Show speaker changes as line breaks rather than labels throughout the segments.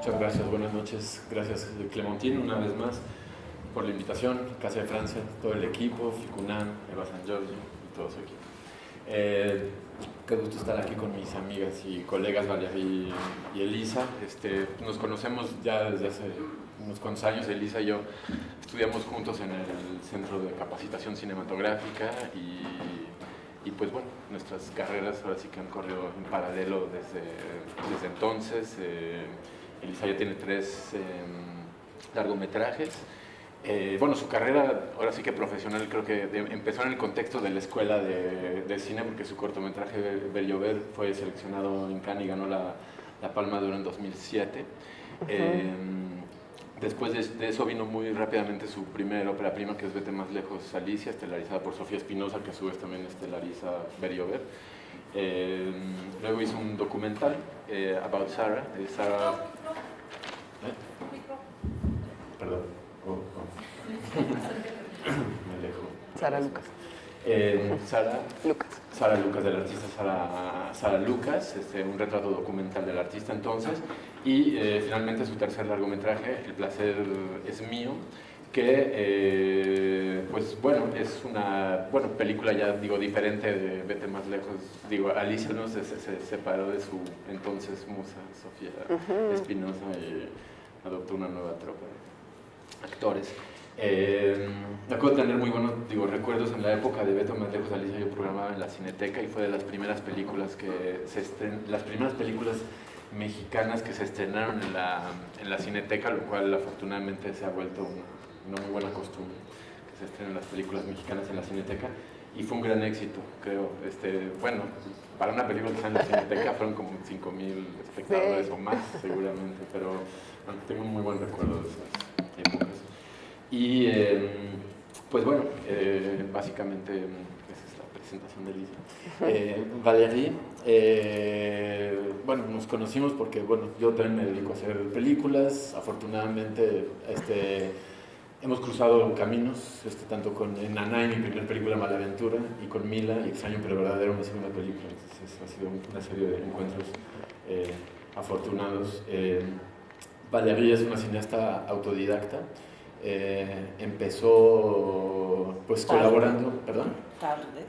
Muchas gracias, buenas noches. Gracias, Clementine, una vez más, por la invitación. Casa de Francia, todo el equipo, Ficunan, Eva San Giorgio y todo su equipo. Qué gusto estar aquí con mis amigas y colegas Valérie y Elisa. Nos conocemos ya desde hace unos cuantos años. Elisa y yo estudiamos juntos en el Centro de Capacitación Cinematográfica y pues bueno, nuestras carreras ahora sí que han corrido en paralelo desde entonces. Elisa ya tiene 3 largometrajes. Bueno, su carrera ahora sí que profesional creo que empezó en el contexto de la escuela de cine, porque su cortometraje Bel Llover fue seleccionado en Cannes y ganó la Palma de Oro en 2007. Después de eso vino muy rápidamente su primera ópera prima, que es Vete más lejos, Alicia, estelarizada por Sofía Espinosa, que a su vez también estelariza Bel Llover. Luego hizo un documental, About Sarah, de Sarah... Perdón. Me alejo.
Sara Lucas.
Sara Lucas, del artista Sara Lucas, un retrato documental del artista entonces, y finalmente su tercer largometraje, El placer es mío, que pues bueno, es una película ya digo diferente de Vete más lejos. Digo, Alicia no se separó de su entonces musa Sofía Espinosa y adoptó una nueva tropa de actores. Me acuerdo de tener muy buenos recuerdos en la época de Vete más lejos, Alicia. Yo programaba en la Cineteca y fue de las primeras películas mexicanas que se estrenaron en la Cineteca, lo cual afortunadamente se ha vuelto una muy buena costumbre, que se estrenen las películas mexicanas en la Cineteca, y fue un gran éxito, creo. Bueno, para una película que está en la Cineteca fueron como 5,000 espectadores o más seguramente, pero bueno, tengo un muy buen recuerdo de esas épocas. Y pues bueno, básicamente esa es la presentación de Elisa. Valérie, bueno, nos conocimos porque bueno, yo también me dedico a hacer películas. Afortunadamente hemos cruzado caminos, tanto con Naná, mi primera película Malaventura, y con Mila, y Extraño pero verdadero, mi segunda película. Entonces ha sido una serie de encuentros afortunados. Valérie es una cineasta autodidacta. Empezó pues colaborando, ¿perdón?
Tarde.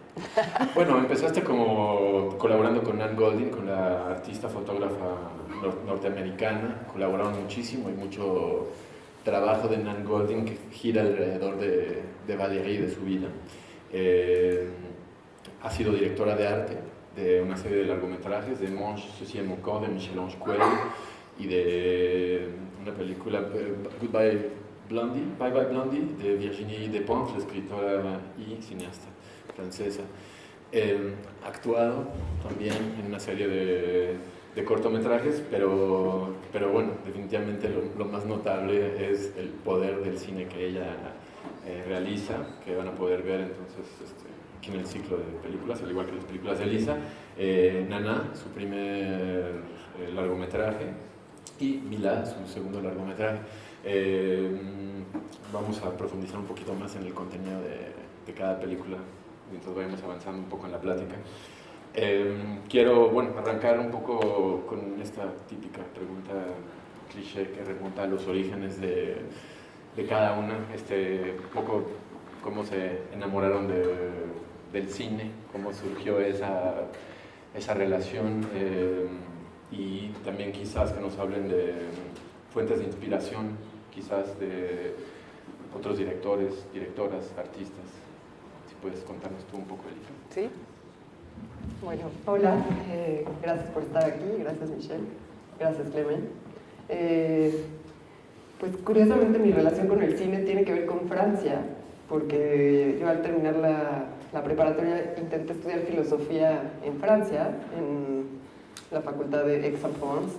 Bueno, empezaste como colaborando con Nan Goldin, con la artista fotógrafa norteamericana. Colaboraron muchísimo, hay mucho trabajo de Nan Goldin que gira alrededor de Valérie y de su vida. Ha sido directora de arte de una serie de largometrajes, de Monge, Ceci et mon corps, de Michel-Ange Coel, y de una película, Bye Bye Blondie, de Virginie Despentes, la escritora y cineasta francesa. Actuado también en una serie de cortometrajes, pero bueno, definitivamente lo más notable es el poder del cine que ella realiza, que van a poder ver entonces aquí en el ciclo de películas, al igual que las películas de Elisa. Naná, su primer largometraje, y Mila, su segundo largometraje. Vamos a profundizar un poquito más en el contenido de cada película mientras vayamos avanzando un poco en la plática. Quiero arrancar un poco con esta típica pregunta cliché que remonta a los orígenes de cada una, un poco cómo se enamoraron del cine, cómo surgió esa relación, y también quizás que nos hablen de fuentes de inspiración, quizás de otros directores, directoras, artistas. Si puedes contarnos tú un poco, Elisa.
Sí. Bueno, hola, gracias por estar aquí, gracias Michelle, gracias Clement. Pues curiosamente mi relación con el cine tiene que ver con Francia, porque yo al terminar la preparatoria intenté estudiar filosofía en Francia, en la facultad de Aix-en-Provence,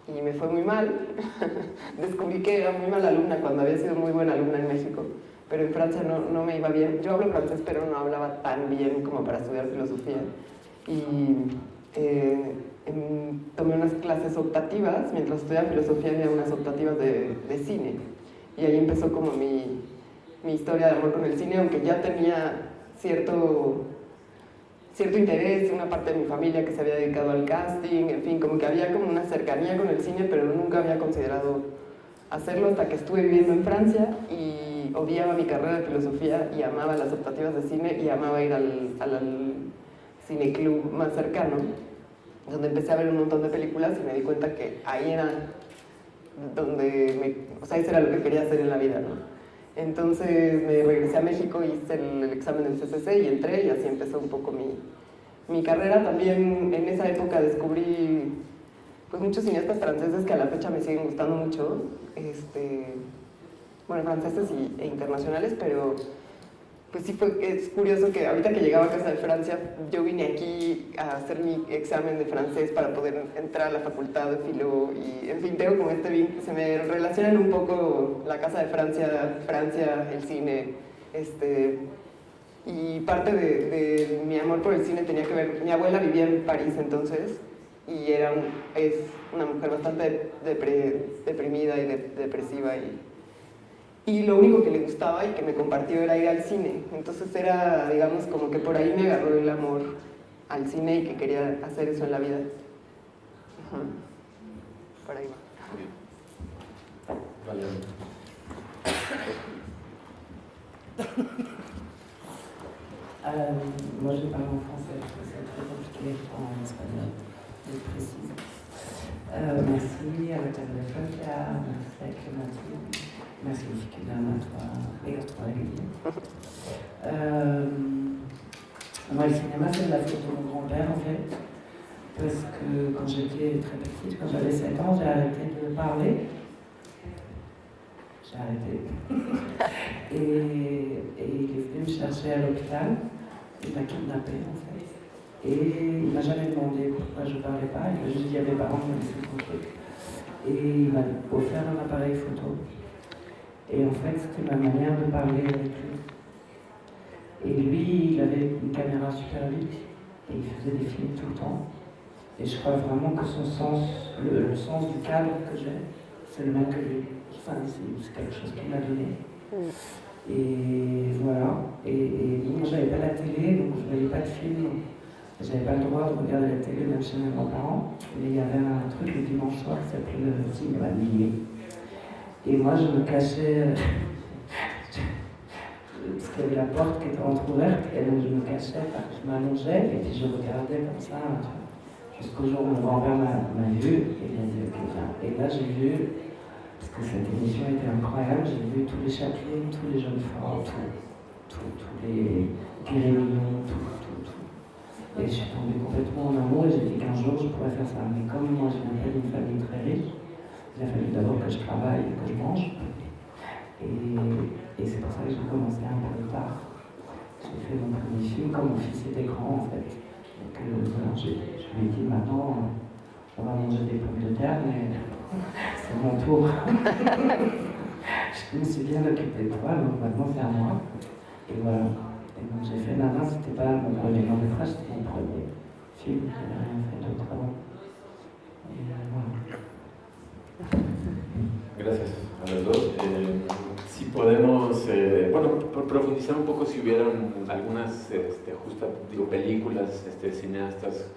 y me fue muy mal. Descubrí que era muy mala alumna cuando había sido muy buena alumna en México, pero en Francia no me iba bien. Yo hablo francés, pero no hablaba tan bien como para estudiar filosofía. Y tomé unas clases optativas. Mientras estudiaba filosofía había unas optativas de cine, y ahí empezó como mi historia de amor con el cine, aunque ya tenía cierto interés, una parte de mi familia que se había dedicado al casting, en fin, como que había como una cercanía con el cine, pero nunca había considerado hacerlo hasta que estuve viviendo en Francia y odiaba mi carrera de filosofía y amaba las optativas de cine y amaba ir al cineclub más cercano, donde empecé a ver un montón de películas y me di cuenta que ahí era donde o sea, eso era lo que quería hacer en la vida, ¿no? Entonces me regresé a México, hice el examen del CCC y entré y así empezó un poco mi carrera. También en esa época descubrí pues muchos cineastas franceses que a la fecha me siguen gustando mucho, bueno, franceses e internacionales, pero pues sí es curioso que ahorita que llegaba a casa de Francia, yo vine aquí a hacer mi examen de francés para poder entrar a la facultad de filo y, en fin, tengo como se me relacionan un poco la casa de Francia, el cine, y parte de mi amor por el cine tenía que ver, mi abuela vivía en París entonces, y es una mujer bastante deprimida y depresiva y lo único que le gustaba y que me compartió era ir al cine. Entonces era, digamos, como que por ahí me agarró el amor al cine y que quería hacer eso en la vida. Por ahí va.
Vale.
Moi, je parle en français parce que c'est très compliqué en espagnol, je précise. Merci à la table de Francia, merci à Clémentine, merci à toi et à toi, Émilie. Moi, le cinéma, c'est de la faute de mon grand-père, en fait, parce que quand j'étais très petite, quand j'avais 7 ans, j'ai arrêté de parler. J'ai arrêté. Et il est venu me chercher à l'hôpital. Il m'a kidnappée, en fait. Et il m'a jamais demandé pourquoi je parlais pas. Il m'a juste dit à mes parents de me laisser tranquille. Et il m'a offert un appareil photo. Et en fait, c'était ma manière de parler avec lui. Et lui, il avait une caméra super vite. Et il faisait des films tout le temps. Et je crois vraiment que son sens, le sens du cadre que j'ai, c'est le même que lui. Enfin, c'est quelque chose qu'il m'a donné. Et voilà. Et moi, j'avais pas la télé, donc je voyais pas de film. J'avais pas le droit de regarder la télé, même chez mes grands-parents. Mais il y avait un truc le dimanche soir qui s'appelait le cinéma de minuit. Et moi, je me cachais. Parce qu'il y avait la porte qui était entrouverte, et donc je me cachais, je m'allongeais, et puis je regardais comme ça, jusqu'au jour où mon grand-père m'a vu, et il m'a dit ok, viens. Et là, j'ai vu. Parce que cette émission était incroyable, j'ai vu tous les Chaplin, tous les jeunes forts, tous les Guérémillon, tout. Et je suis tombée complètement en amour et j'ai dit qu'un jour je pourrais faire ça. Mais comme moi je viens pas d'une famille très riche, il a fallu d'abord que je travaille et que je mange. Et c'est pour ça que j'ai commencé un peu tard. J'ai fait mon premier film quand mon fils était grand en fait. Donc voilà, je lui ai dit maintenant, on va manger des pommes de terre, mais c'est mon tour. Je me suis bien occupée de toi, donc maintenant c'est à moi. Et voilà. Et donc j'ai fait Nana, c'était pas mon premier long métrage, c'était mon premier film, je n'avais rien fait d'autre avant. Et voilà.
Gracias a los dos. Si podemos, bueno, profundizar un poco si hubieran algunas, películas, cineastas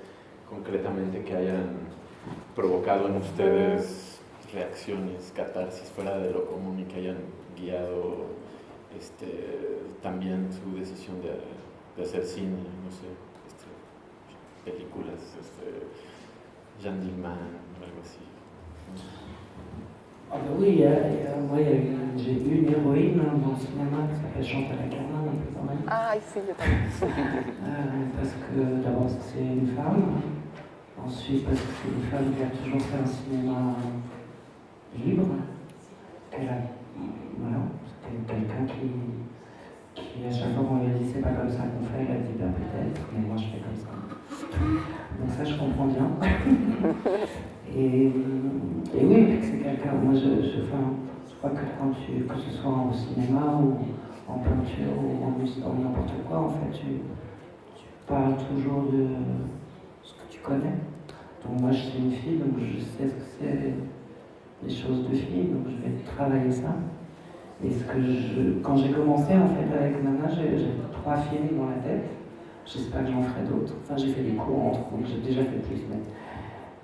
concretamente que hayan provocado en ustedes reacciones, catarsis fuera de lo común y que hayan guiado también su decisión de hacer cine, no sé, películas, Jeanne Dielman o algo así.
Ah bah oui, moi j'ai eu une héroïne dans le cinéma qui s'appelle Chantal Akerman, un peu quand même.
Ah, sí, yo también.
Parce que d'abord c'est une femme, ensuite parce que c'est une femme qui a toujours fait un cinéma libre. Voilà, c'était quelqu'un qui à chaque fois qu'on lui a dit c'est pas comme ça qu'on fait, elle a dit ben peut-être, mais moi je fais comme ça. Donc ça je comprends bien. Et oui, c'est quelqu'un, moi je crois que que ce soit au cinéma ou en peinture ou en musique, en n'importe quoi, en fait, tu parles toujours de ce que tu connais. Donc moi je suis une fille, donc je sais ce que c'est des choses de fille, donc je vais travailler ça. Et quand j'ai commencé en fait avec Nana, j'ai 3 films dans la tête. j'espère que j'en ferai d'autres. Enfin, j'ai fait des cours entre autres, j'ai déjà fait plus, mais...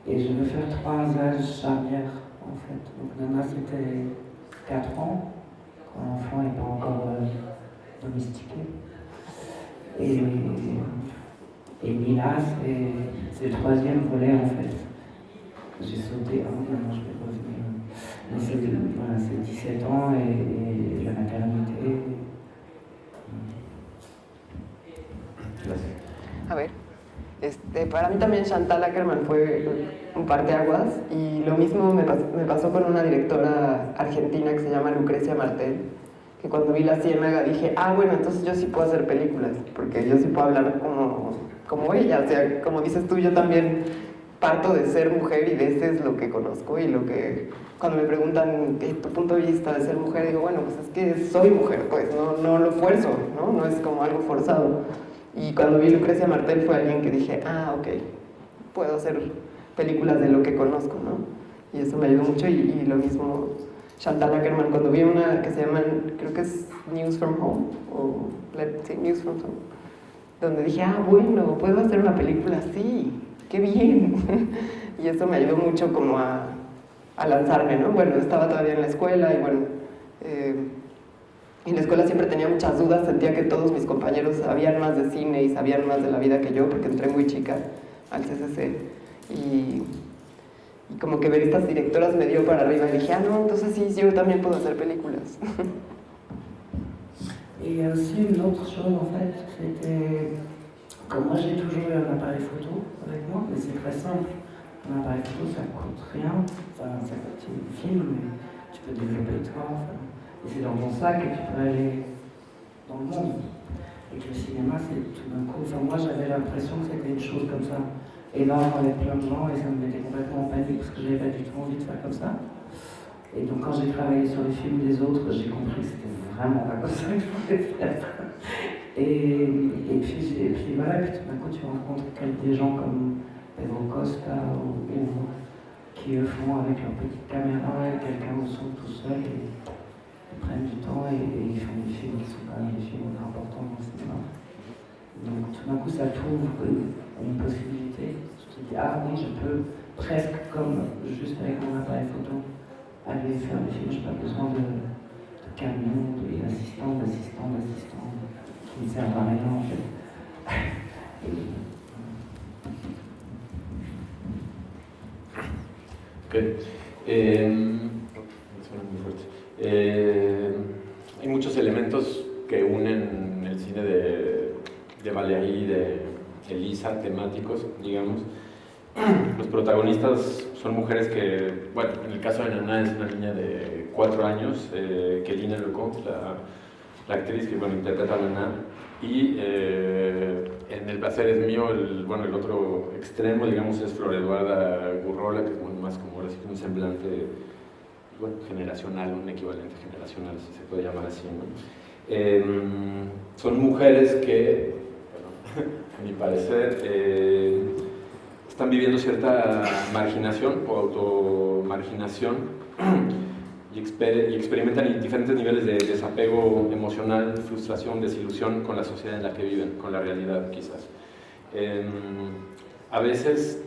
Et je veux faire 3 âges charnières, en fait. Donc Nana, c'était 4 ans, quand l'enfant n'est pas encore domestiqué. Et Mila, c'est le 3e volet, en fait. J'ai sauté un, maintenant je vais revenir. Mais c'est 17 ans et la maternité.
A ver, para mí también Chantal Akerman fue un parteaguas y lo mismo me pasó con una directora argentina que se llama Lucrecia Martel, que cuando vi La Ciénaga dije, bueno, entonces yo sí puedo hacer películas, porque yo sí puedo hablar como ella, o sea, como dices tú, yo también parto de ser mujer y de ese es lo que conozco y lo que, cuando me preguntan tu punto de vista de ser mujer, digo, bueno, pues es que soy mujer, pues no lo fuerzo, no es como algo forzado. Y cuando vi Lucrecia Martel fue alguien que dije, ok, puedo hacer películas de lo que conozco, ¿no? Y eso me ayudó mucho y lo mismo Chantal Akerman, cuando vi una que se llama, creo que es News from Home, News from Home, donde dije, bueno, puedo hacer una película así, qué bien. Y eso me ayudó mucho como a lanzarme, ¿no? Bueno, estaba todavía en la escuela y bueno, en la escuela siempre tenía muchas dudas, sentía que todos mis compañeros sabían más de cine y sabían más de la vida que yo, porque entré muy chica al CCC. Y como que ver estas directoras me dio para arriba y dije, no, entonces sí, yo también puedo hacer películas.
Et aussi une autre chose en fait, c'était, comme moi j'ai toujours eu un appareil photo avec moi, mais c'est très simple, un appareil photo ça coûte rien, enfin ça coûte un film, mais tu peux développer toi, enfin, et c'est dans ton sac et tu peux aller dans le monde. Et que le cinéma c'est tout d'un coup, enfin moi j'avais l'impression que c'était une chose comme ça, énorme avec plein de gens et ça me mettait complètement en panique parce que j'avais pas du tout envie de faire comme ça. Et donc quand j'ai travaillé sur les films des autres, j'ai compris que c'était vraiment pas comme ça que je voulais faire. Et puis voilà, puis tout d'un coup tu rencontres des gens comme Pedro Costa ou qui eux font avec leur petite caméra et quelqu'un au son tout seul et ils prennent du temps et ils font des films qui sont quand même des films importants dans le cinéma. Donc tout d'un coup ça t'ouvre une possibilité. Tu te dis oui je peux presque comme juste avec mon appareil photo aller faire des films, je n'ai pas besoin de camions, d'assistants qui ne servent à rien en fait.
Suena muy fuerte. Hay muchos elementos que unen el cine de Valéry, de Elisa, temáticos, digamos. Los protagonistas son mujeres que, bueno, en el caso de Nana es una niña de 4 años, Kelina Leconte, la actriz que bueno, interpreta a Nana, y en El placer es mío, el otro extremo, digamos, es Flor Eduarda Gurrola, que es más como ahora sí, un semblante generacional, un equivalente generacional, si se puede llamar así, ¿no? Son mujeres que, bueno, a mi parecer, están viviendo cierta marginación o automarginación y experimentan diferentes niveles de desapego emocional, frustración, desilusión con la sociedad en la que viven, con la realidad quizás. A veces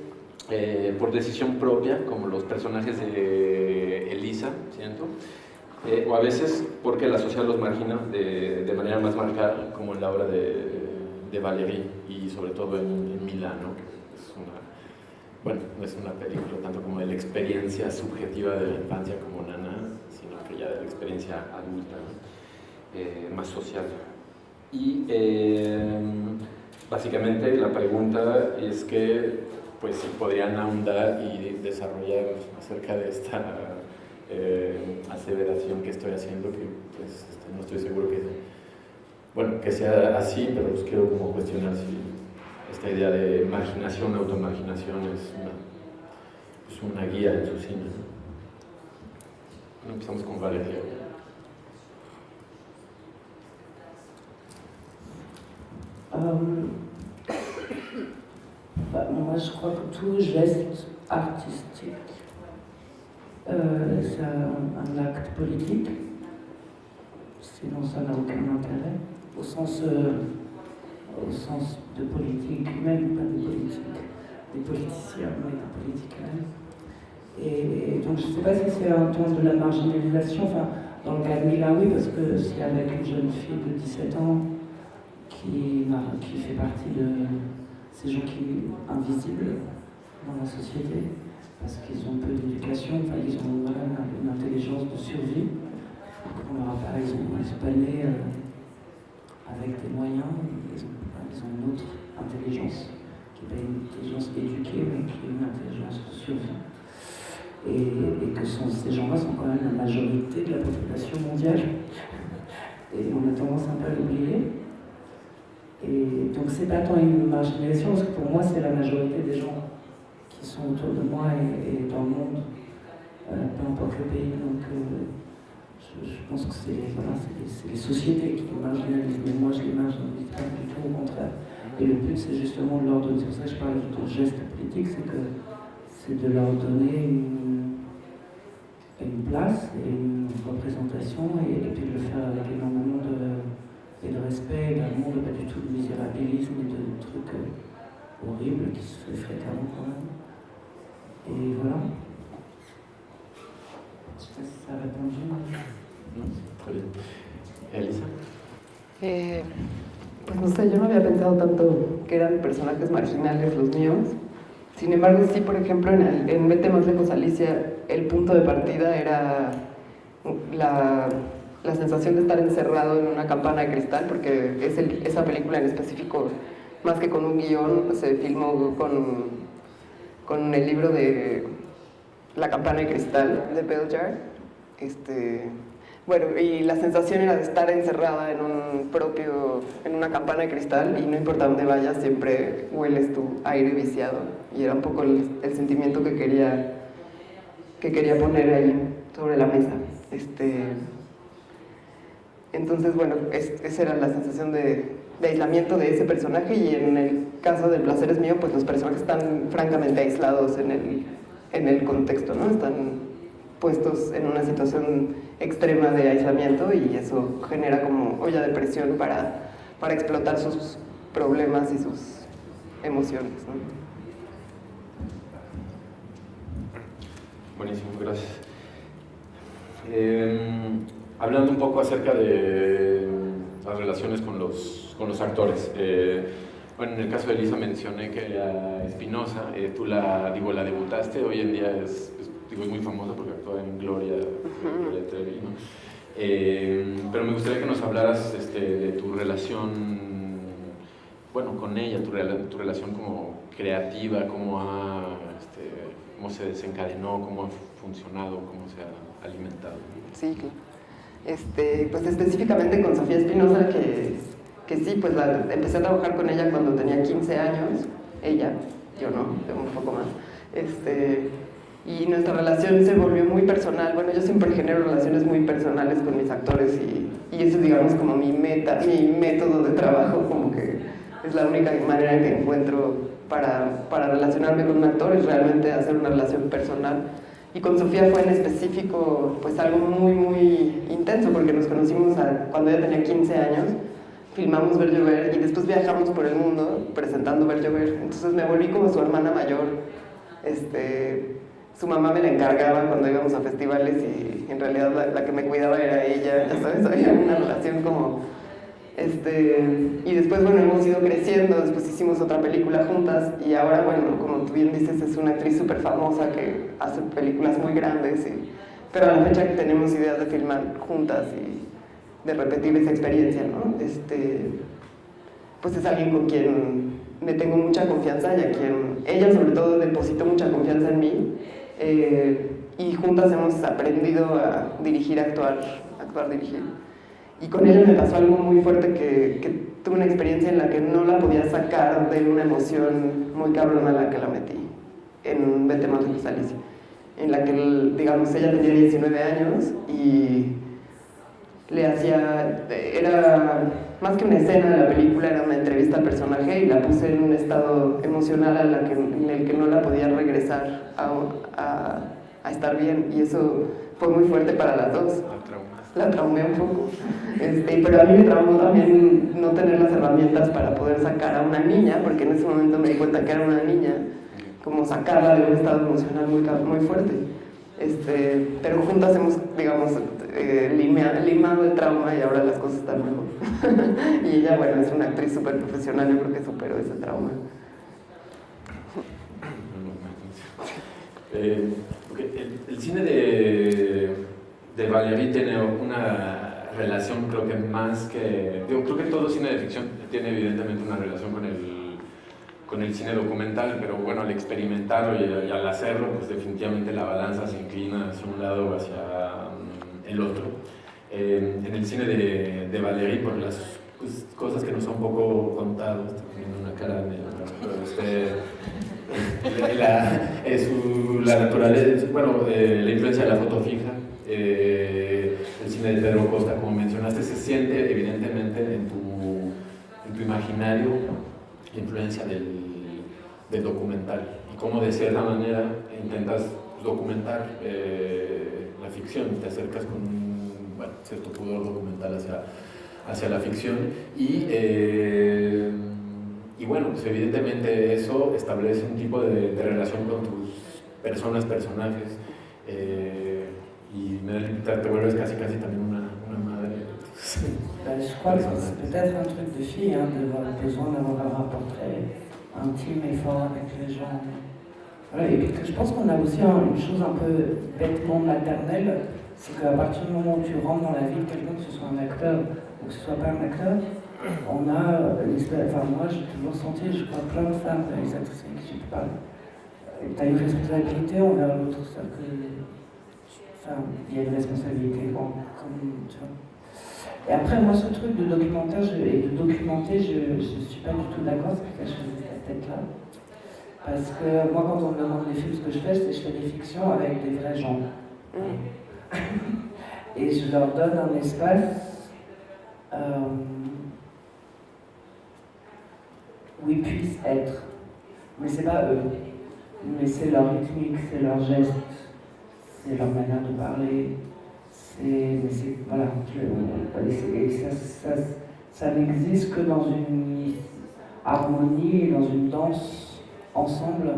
por decisión propia, como los personajes de Elisa, siento, o a veces porque la sociedad los margina de manera más marcada, como en la obra de Valéry y sobre todo en Milán, ¿no? Bueno, no es una película tanto como de la experiencia subjetiva de la infancia como Nana, sino que ya de la experiencia adulta, ¿no? Más social. Y básicamente la pregunta es que, pues, si podrían ahondar y desarrollar acerca de esta aseveración que estoy haciendo, que pues no estoy seguro que sea así, pero pues quiero como cuestionar si esta idea de marginación, automarginación es una guía en su cine. Bueno, empezamos con Valeria.
Moi je crois que tout geste artistique c'est un acte politique, sinon ça n'a aucun intérêt, au sens au sens de politique humaine, pas de politique des politiciens, mais de politique humaine. Et donc je ne sais pas si c'est un ton de la marginalisation, enfin dans le cas de Mila, oui, parce que c'est avec une jeune fille de 17 ans qui fait partie de ces gens invisibles dans la société, parce qu'ils ont peu d'éducation, enfin ils ont vraiment une intelligence de survie. On leur a pas, ils sont pas nés avec des moyens, ils ont une autre intelligence, qui n'est pas une intelligence éduquée, mais qui est une intelligence de survie. Et que ces gens-là sont quand même la majorité de la population mondiale. Et on a tendance un peu à l'oublier. Et donc c'est pas tant une marginalisation, parce que pour moi c'est la majorité des gens qui sont autour de moi et dans le monde, peu importe le pays. Donc je pense que c'est les sociétés qui marginalisent, mais moi je les marginalise pas du tout, au contraire. Et le but c'est justement de leur donner, c'est pour ça que je parle de geste politique, c'est de leur donner une place et une représentation, et puis de le faire avec énormément de respect, d'amour, pas du tout de misérabilisme et de trucs horribles qui se fait fréquemment quand même. Et voilà. Je sais pas si ça a répondu.
Très bien. Elisa.
Pues no sé, yo no había pensado tanto que eran personajes marginales los míos. Sin embargo, sí, por ejemplo, en Vete más lejos, Alicia, el punto de partida era la sensación de estar encerrado en una campana de cristal, porque esa película en específico, más que con un guión, se filmó con el libro de La campana de cristal de Bell Jar. Bueno, y la sensación era de estar encerrada en una campana de cristal, y no importa dónde vayas, siempre hueles tu aire viciado. Y era un poco el sentimiento que quería poner ahí sobre la mesa. Entonces, bueno, esa era la sensación de aislamiento de ese personaje, y en el caso del Placer es mío, pues los personajes están francamente aislados en el contexto, ¿no? Están puestos en una situación extrema de aislamiento, y eso genera como olla de presión para explotar sus problemas y sus emociones, ¿no?
Buenísimo, gracias. Hablando un poco acerca de las relaciones con los actores. Bueno, en el caso de Elisa mencioné que era Espinosa, tú la debutaste, hoy en día es muy famosa porque actúa en Gloria Trevi, ¿no? Pero me gustaría que nos hablaras de tu relación, bueno, con ella, tu relación como creativa, cómo se desencadenó, cómo ha funcionado, cómo se ha alimentado.
Sí, claro. Pues específicamente con Sofía Espinosa, que sí, pues empecé a trabajar con ella cuando tenía 15 años, ella, yo no, un poco más, y nuestra relación se volvió muy personal. Bueno, yo siempre genero relaciones muy personales con mis actores, y eso es, digamos, como mi método de trabajo, como que es la única manera en que encuentro para relacionarme con un actor, es realmente hacer una relación personal. Y con Sofía fue en específico pues algo muy, muy intenso, porque nos conocimos cuando ella tenía 15 años, filmamos Ver Llover y después viajamos por el mundo presentando Ver Llover. Entonces me volví como su hermana mayor. Su mamá me la encargaba cuando íbamos a festivales, y en realidad la que me cuidaba era ella, ya sabes, había una relación como... y después, bueno, hemos ido creciendo, después hicimos otra película juntas, y ahora, bueno, como tú bien dices, es una actriz súper famosa que hace películas muy grandes, pero a la fecha que tenemos ideas de filmar juntas y de repetir esa experiencia, ¿no? Pues es alguien con quien me tengo mucha confianza, y a quien ella sobre todo depositó mucha confianza en mí, y juntas hemos aprendido a dirigir, actuar, dirigir. Y con ella me pasó algo muy fuerte, que tuve una experiencia en la que no la podía sacar de una emoción muy cabrona en la que la metí, en Vete más lejos, Alicia, en la que, digamos, ella tenía 19 años y era más que una escena de la película, era una entrevista al personaje, y la puse en un estado emocional en el que no la podía regresar a estar bien, y eso fue muy fuerte para las dos. la traumé un poco. Pero a mí me traumó también no tener las herramientas para poder sacar a una niña, porque en ese momento me di cuenta que era una niña, como sacarla de un estado emocional muy fuerte. Pero juntas hemos, digamos, limado el trauma y ahora las cosas están mejor. Y ella, bueno, es una actriz súper profesional, yo creo que superó ese trauma.
El cine de Valéry tiene una relación, creo que más que... creo que todo cine de ficción tiene evidentemente una relación con el cine documental, pero bueno, al experimentarlo y al hacerlo, pues definitivamente la balanza se inclina hacia un lado o hacia el otro. En el cine de Valéry, por las cosas que nos han un poco contado, estoy poniendo una cara la naturaleza, bueno, la influencia de la foto fija, el cine de Pedro Costa, como mencionaste, se siente evidentemente en tu imaginario la influencia del documental y cómo de cierta manera intentas documentar la ficción, te acercas con un cierto pudor documental hacia la ficción y bueno, pues evidentemente eso establece un tipo de relación con tus personajes y te vuelves casi también una madre.
Je crois que c'est peut-être un truc de fille, d'avoir besoin d'avoir un rapport très intime et fort avec les gens. Voilà, et puis je pense qu'on a aussi une chose un peu bêtement maternelle, c'est qu'à partir du moment où tu rentres dans la vie de quelqu'un, que ce soit un acteur ou que ce soit pas un acteur, on a moi j'ai toujours senti, je crois plein de femmes réalisatrices avec qui je parle, tu as une responsabilité envers l'autre, c'est-à-dire que il y a une responsabilité comme tu vois. Et après moi ce truc de documentaire et de documenter, je suis pas du tout d'accord, c'est pour ça que je faisais cette tête là, parce que moi quand on me demande les films, ce que je fais, c'est que je fais des fictions avec des vrais gens. Et je leur donne un espace où ils puissent être. Mais c'est pas eux, mais c'est leur rythmique, c'est leur geste, c'est leur manière de parler, voilà. Et ça n'existe que dans une harmonie et dans une danse ensemble.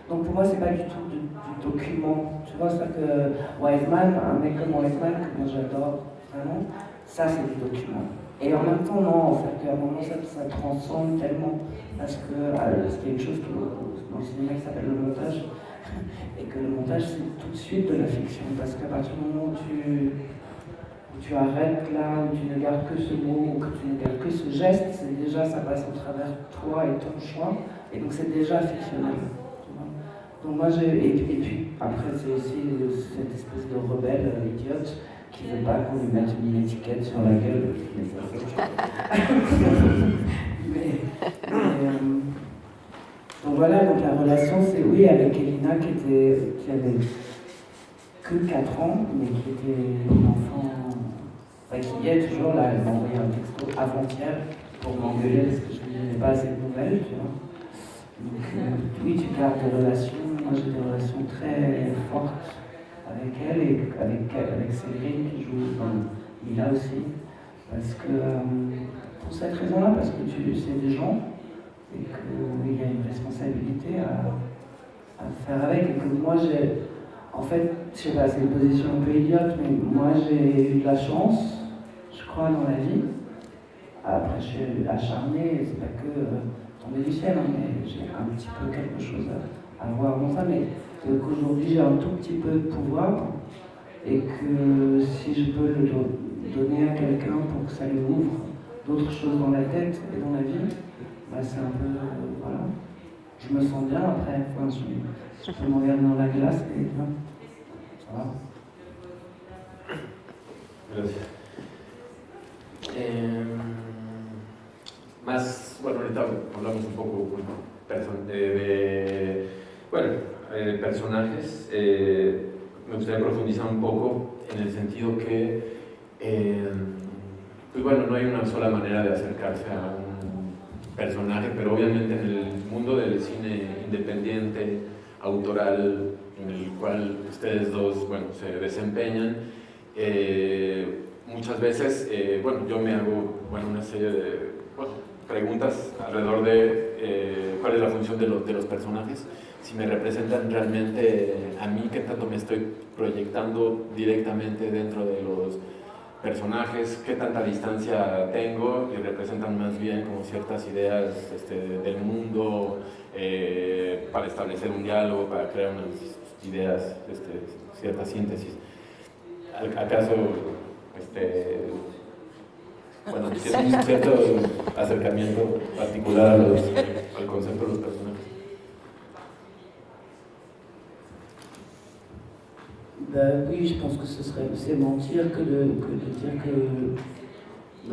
Donc pour moi, c'est pas du tout du document. Tu vois, ça que Wiseman, un mec comme Wiseman, que moi j'adore vraiment, ça c'est du document. Et en même temps, non, en fait, qu'à un moment ça transcende tellement, parce que c'est une chose dans le cinéma qui s'appelle le montage, et que le montage c'est tout de suite de la fiction, parce qu'à partir du moment où tu arrêtes là, où tu ne gardes que ce mot, ou que tu ne gardes que ce geste, c'est déjà, ça passe au travers toi et ton choix, et donc c'est déjà fictionnel. Donc moi, et puis après c'est aussi cette espèce de rebelle idiote qui ne veut pas qu'on lui mette une étiquette sur la gueule. Donc voilà, donc la relation c'est oui avec Elina qui avait que 4 ans, mais qui était une enfant, enfin qui est toujours là, elle m'a envoyé un texto avant-hier pour m'engueuler parce que je ne lisais pas assez de nouvelles, tu vois. Donc oui, tu gardes des relations, moi j'ai des relations très fortes avec elle et avec Séverine qui joue dans Mila aussi, parce que pour cette raison-là, parce que c'est des gens et qu'il y a une responsabilité à faire avec, et que moi j'ai, en fait, je sais pas, c'est une position un peu idiote, mais moi j'ai eu de la chance, je crois, dans la vie. Après je suis acharnée, c'est pas que tomber du ciel, mais j'ai un petit peu quelque chose à voir dans ça, mais qu'aujourd'hui j'ai un tout petit peu de pouvoir et que si je peux le donner à quelqu'un pour que ça lui ouvre d'autres choses dans la tête et dans la vie, bah c'est un peu, voilà, je me sens bien après, enfin, je peux me regarder dans la glace et ça va.
Gracias. Bueno, ahorita hablamos un poco de personajes. Me gustaría profundizar un poco en el sentido que, pues bueno, no hay una sola manera de acercarse a un personaje, pero obviamente en el mundo del cine independiente, autoral, en el cual ustedes dos, bueno, se desempeñan, muchas veces, bueno, yo me hago una serie de preguntas alrededor de cuál es la función de los personajes, si me representan realmente a mí, qué tanto me estoy proyectando directamente dentro de los personajes, qué tanta distancia tengo y representan más bien como ciertas ideas del mundo para establecer un diálogo, para crear unas ideas, cierta síntesis. ¿Acaso tienes un cierto acercamiento particular al concepto de los personajes?
Ben oui, je pense que c'est mentir que de dire que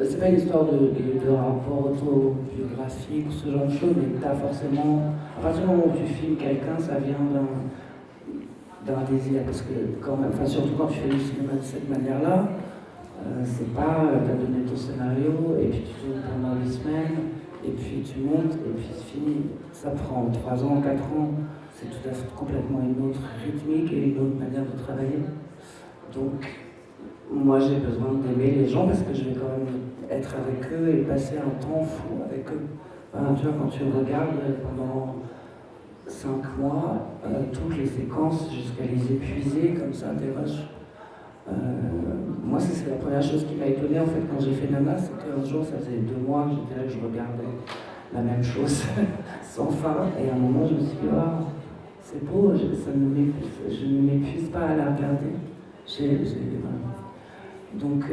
c'est pas une histoire de rapport autobiographique ou ce genre de choses, mais t'as forcément, à partir du moment où tu filmes quelqu'un, ça vient d'un désir, parce que quand même, surtout quand tu fais du cinéma de cette manière-là, c'est pas t'as donné ton scénario et puis tu tournes pendant 8 semaines et puis tu montes et puis c'est fini. Ça prend 3 ans, 4 ans. C'est tout à fait complètement une autre rythmique et une autre manière de travailler. Donc, moi j'ai besoin d'aimer les gens parce que je vais quand même être avec eux et passer un temps fou avec eux. Enfin, tu vois, quand tu regardes pendant 5 mois, toutes les séquences jusqu'à les épuiser comme ça, des rushs. Moi, c'est la première chose qui m'a étonnée en fait quand j'ai fait Nana, c'est qu'un jour, ça faisait 2 mois que j'étais là, je regardais la même chose sans fin, et à un moment, je me suis dit, oh, c'est beau, je ne m'épuise pas à la regarder. Voilà. Donc,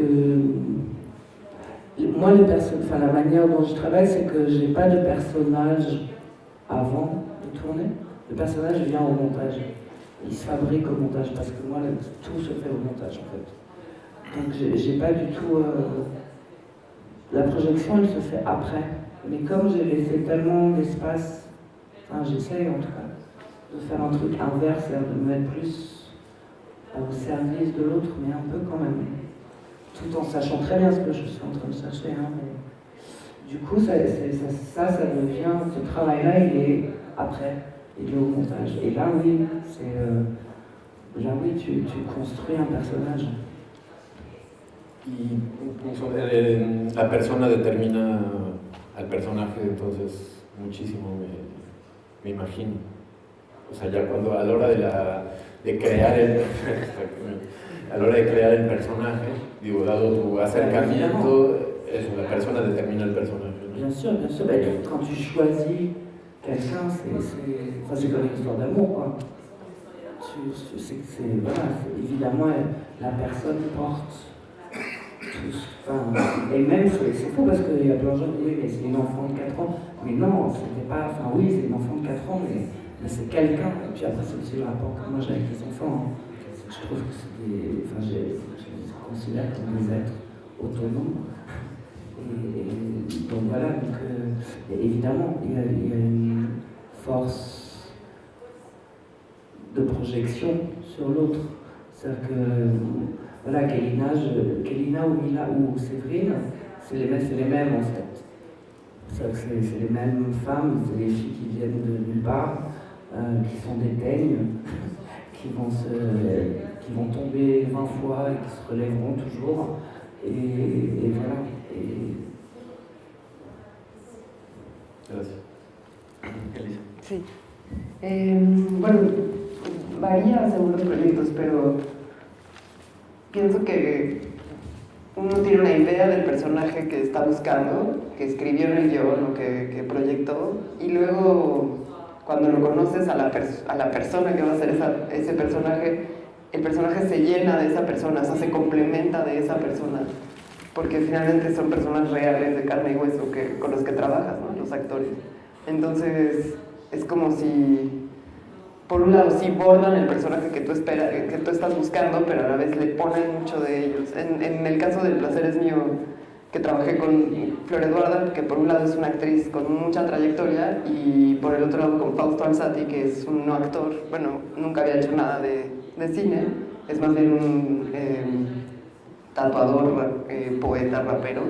moi, la manière dont je travaille, c'est que je n'ai pas de personnage avant de tourner. Le personnage vient au montage. Il se fabrique au montage, parce que moi, tout se fait au montage, en fait. Donc, j'ai pas du tout... La projection, elle se fait après. Mais comme j'ai laissé tellement d'espace, enfin, j'essaye en tout cas, de faire un truc inverse, de me mettre plus au service de l'autre, mais un peu quand même. Tout en sachant très bien ce que je suis en train de chercher. Hein, mais... Du coup, ça devient... Ce travail-là, il est après. Il est au montage. Et là, oui, tu construis un personnage.
Y la persona determina al personaje, entonces muchísimo, me imagino. O sea, ya cuando a la hora de crear el personaje, digo, dado tu acercamiento, eso, la persona determina el personaje, ¿no?
Bien sûr, bien sûr. Quand tu choisis quelqu'un, c'est comme une histoire d'amour, quoi. Évidemment, la personne porte tout. Et même, c'est faux parce qu'il y a plein de gens qui disent oui, mais c'est une enfant de 4 ans. Mais non, c'était pas. Enfin, oui, c'est une enfant de 4 ans, mais c'est quelqu'un. Et puis après, c'est aussi le rapport que moi j'ai avec les enfants. Je trouve que c'est des. Enfin, je les considère comme des êtres autonomes. Et donc voilà, évidemment, il y a une force de projection sur l'autre. C'est-à-dire que, voilà, Kélina ou Mila ou Séverine, c'est les mêmes en fait. C'est-à-dire que c'est les mêmes femmes, c'est les filles qui viennent de nulle part, qui sont des teignes, qui vont tomber 20 fois et qui se relèveront toujours. Et voilà.
Gracias. Elisa.
Sí. Bueno, varía según los proyectos, pero pienso que uno tiene una idea del personaje que está buscando, que escribió en el guión o que proyectó, y luego cuando lo conoces a la persona que va a ser ese personaje, el personaje se llena de esa persona, o sea, se complementa de esa persona, porque finalmente son personas reales de carne y hueso con los que trabajas, ¿no? Los actores. Entonces es como si, por un lado, sí bordan el personaje que tú estás buscando, pero a la vez le ponen mucho de ellos. En el caso del Placer es Mío, que trabajé con Flor Eduarda, que por un lado es una actriz con mucha trayectoria, y por el otro lado con Fausto Alzati, que es un no actor, bueno, nunca había hecho nada de cine, es más bien un tatuador, poeta, rapero.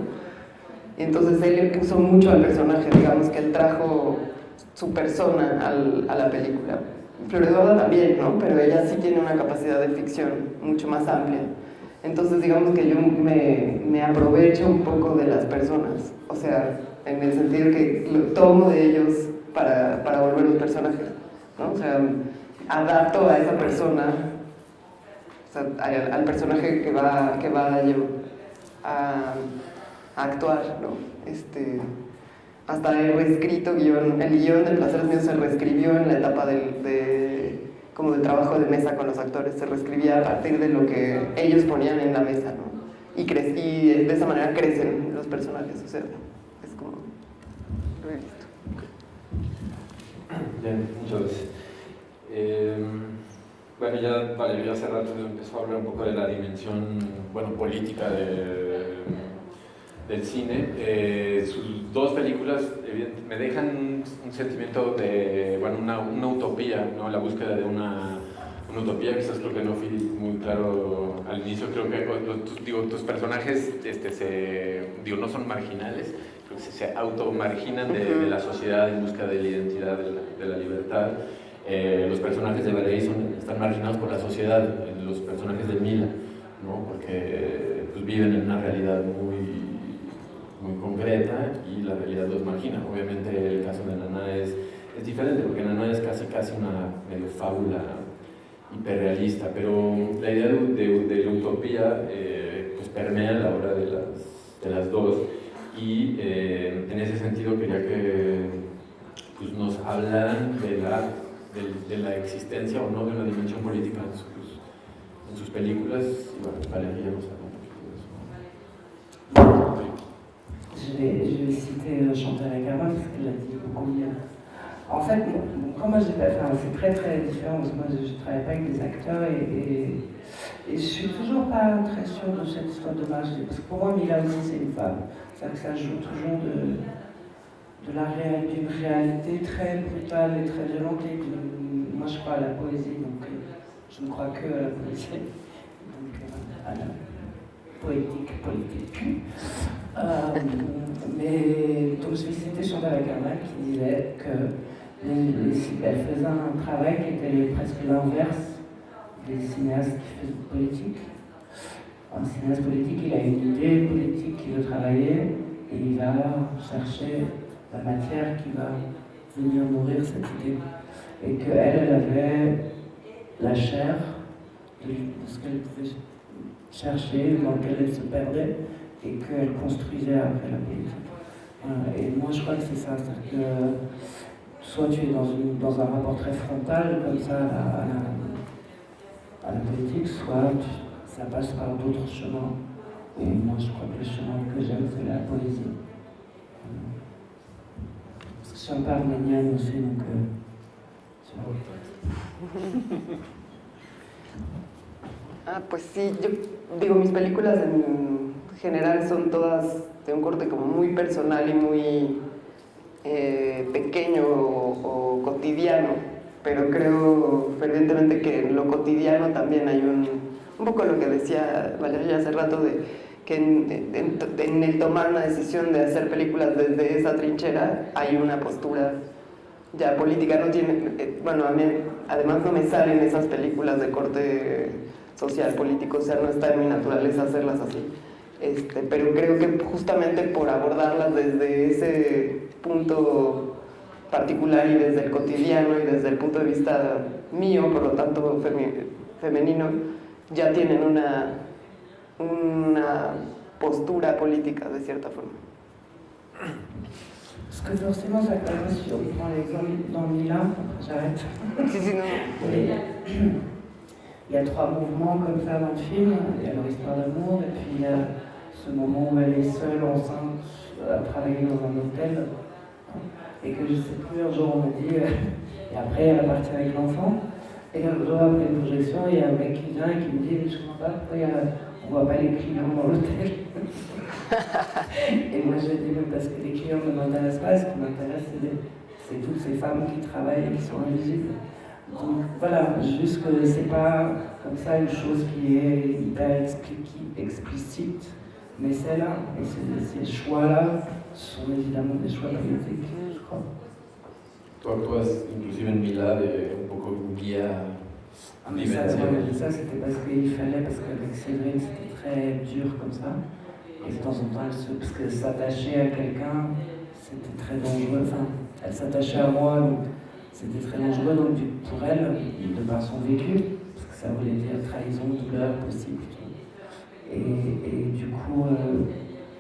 Y entonces él usó mucho al personaje, digamos que él trajo su persona a la película. Flor Eduarda también, ¿no? Pero ella sí tiene una capacidad de ficción mucho más amplia. Entonces digamos que yo me aprovecho un poco de las personas, o sea, en el sentido que lo tomo de ellos para volver los personajes, ¿no? O sea, adapto a esa persona, o sea, al personaje que va a actuar, ¿no? Hasta he reescrito el guión de Placeres Míos se reescribió en la etapa como del trabajo de mesa con los actores, se reescribía a partir de lo que ellos ponían en la mesa, ¿no? Y de esa manera crecen los personajes, o sea, es como lo he visto.
Bien, muchas gracias. Bueno, ya Valeria hace rato empezó a hablar un poco de la dimensión, bueno, política del cine. Sus dos películas me dejan un sentimiento de, bueno, una utopía, ¿no? La búsqueda de una utopía. Quizás creo que no fui muy claro al inicio. Creo que tus personajes no son marginales, creo que se automarginan de la sociedad en busca de la identidad, de la libertad. Los personajes de Valeria están marginados por la sociedad, los personajes de Mila, ¿no? Porque pues, viven en una realidad muy concreta y la realidad los margina. Obviamente el caso de Naná es diferente, porque Naná es casi una medio fábula hiperrealista, pero la idea de la utopía pues permea la obra de las dos, y en ese sentido quería que pues, nos hablaran de la existencia o no de una dimensión política en sus películas. Y bueno, Valeria nos habla mucho de eso.
Je vais citer Chantal Akerman parce qu'elle l'a dit beaucoup mieux. En fait, moi c'est très très différent parce que moi je ne travaille pas avec des acteurs et je suis toujours pas très sûre de cette histoire de marge, parce que pour moi Mila aussi c'est une femme, c'est-à-dire que ça joue toujours d'une réalité très brutale et très violente. Et moi je crois à la poésie, donc je ne crois que à la poésie, donc à la poétique politique. Mais donc je vais citer Chantal Akerman qui disait qu'elle faisait un travail qui était presque l'inverse des cinéastes qui faisaient politique. Un cinéaste politique, il a une idée politique qu'il veut travailler et il va chercher la matière qui va venir nourrir cette idée. Et qu'elle avait la chair de ce qu'elle pouvait chercher, dans lequel elle se perdait, et qu'elle construisait après la politique. Et moi je crois que c'est ça, c'est-à-dire que soit tu es dans un rapport très frontal comme ça à la politique, soit ça passe par d'autres chemins. Et moi je crois que le chemin que j'aime c'est la poésie. Parce que je suis un peu arménienne aussi, donc
Pues sí, yo digo, mis películas en general son todas de un corte como muy personal y muy pequeño o cotidiano, pero creo fervientemente que en lo cotidiano también hay un poco lo que decía Valeria hace rato, de que en el tomar una decisión de hacer películas desde esa trinchera hay una postura ya política. No tiene, bueno, a mí además no me salen esas películas de corte social, político, o sea, no está en mi naturaleza hacerlas así. Pero creo que justamente por abordarlas desde ese punto particular y desde el cotidiano y desde el punto de vista mío, por lo tanto femenino, ya tienen una postura política de cierta forma.
Parce que forcément ça commence sur l'exemple dans Mila, j'arrête.
Si, no.
Il y a 3 mouvements comme ça dans le film. Il y a leur histoire d'amour, et puis il y a ce moment où elle est seule, enceinte, à travailler dans un hôtel, et que je sais plus, un jour on me dit, et après elle est partie avec l'enfant, et un jour après une projection, il y a un mec qui vient et qui me dit, je ne comprends pas pourquoi on ne voit pas les clients dans l'hôtel. Et moi je dis, mais parce que les clients ne m'intéressent pas, ce qui m'intéresse c'est toutes ces femmes qui travaillent et qui sont invisibles. Donc voilà, juste que c'est pas comme ça une chose qui est hyper explicite, mais c'est là, et ces choix-là sont évidemment des choix politiques, je crois.
Tú actúas inclusive en Mila de un poco guía
Ah, mais ça c'était parce qu'il fallait, parce qu'avec Séverine c'était très dur comme ça. Et de temps en temps, parce que s'attacher à quelqu'un, c'était très dangereux. Enfin, elle s'attachait à moi, donc c'était très dangereux. Donc pour elle, de par son vécu, parce que ça voulait dire trahison, douleur possible. Et du coup,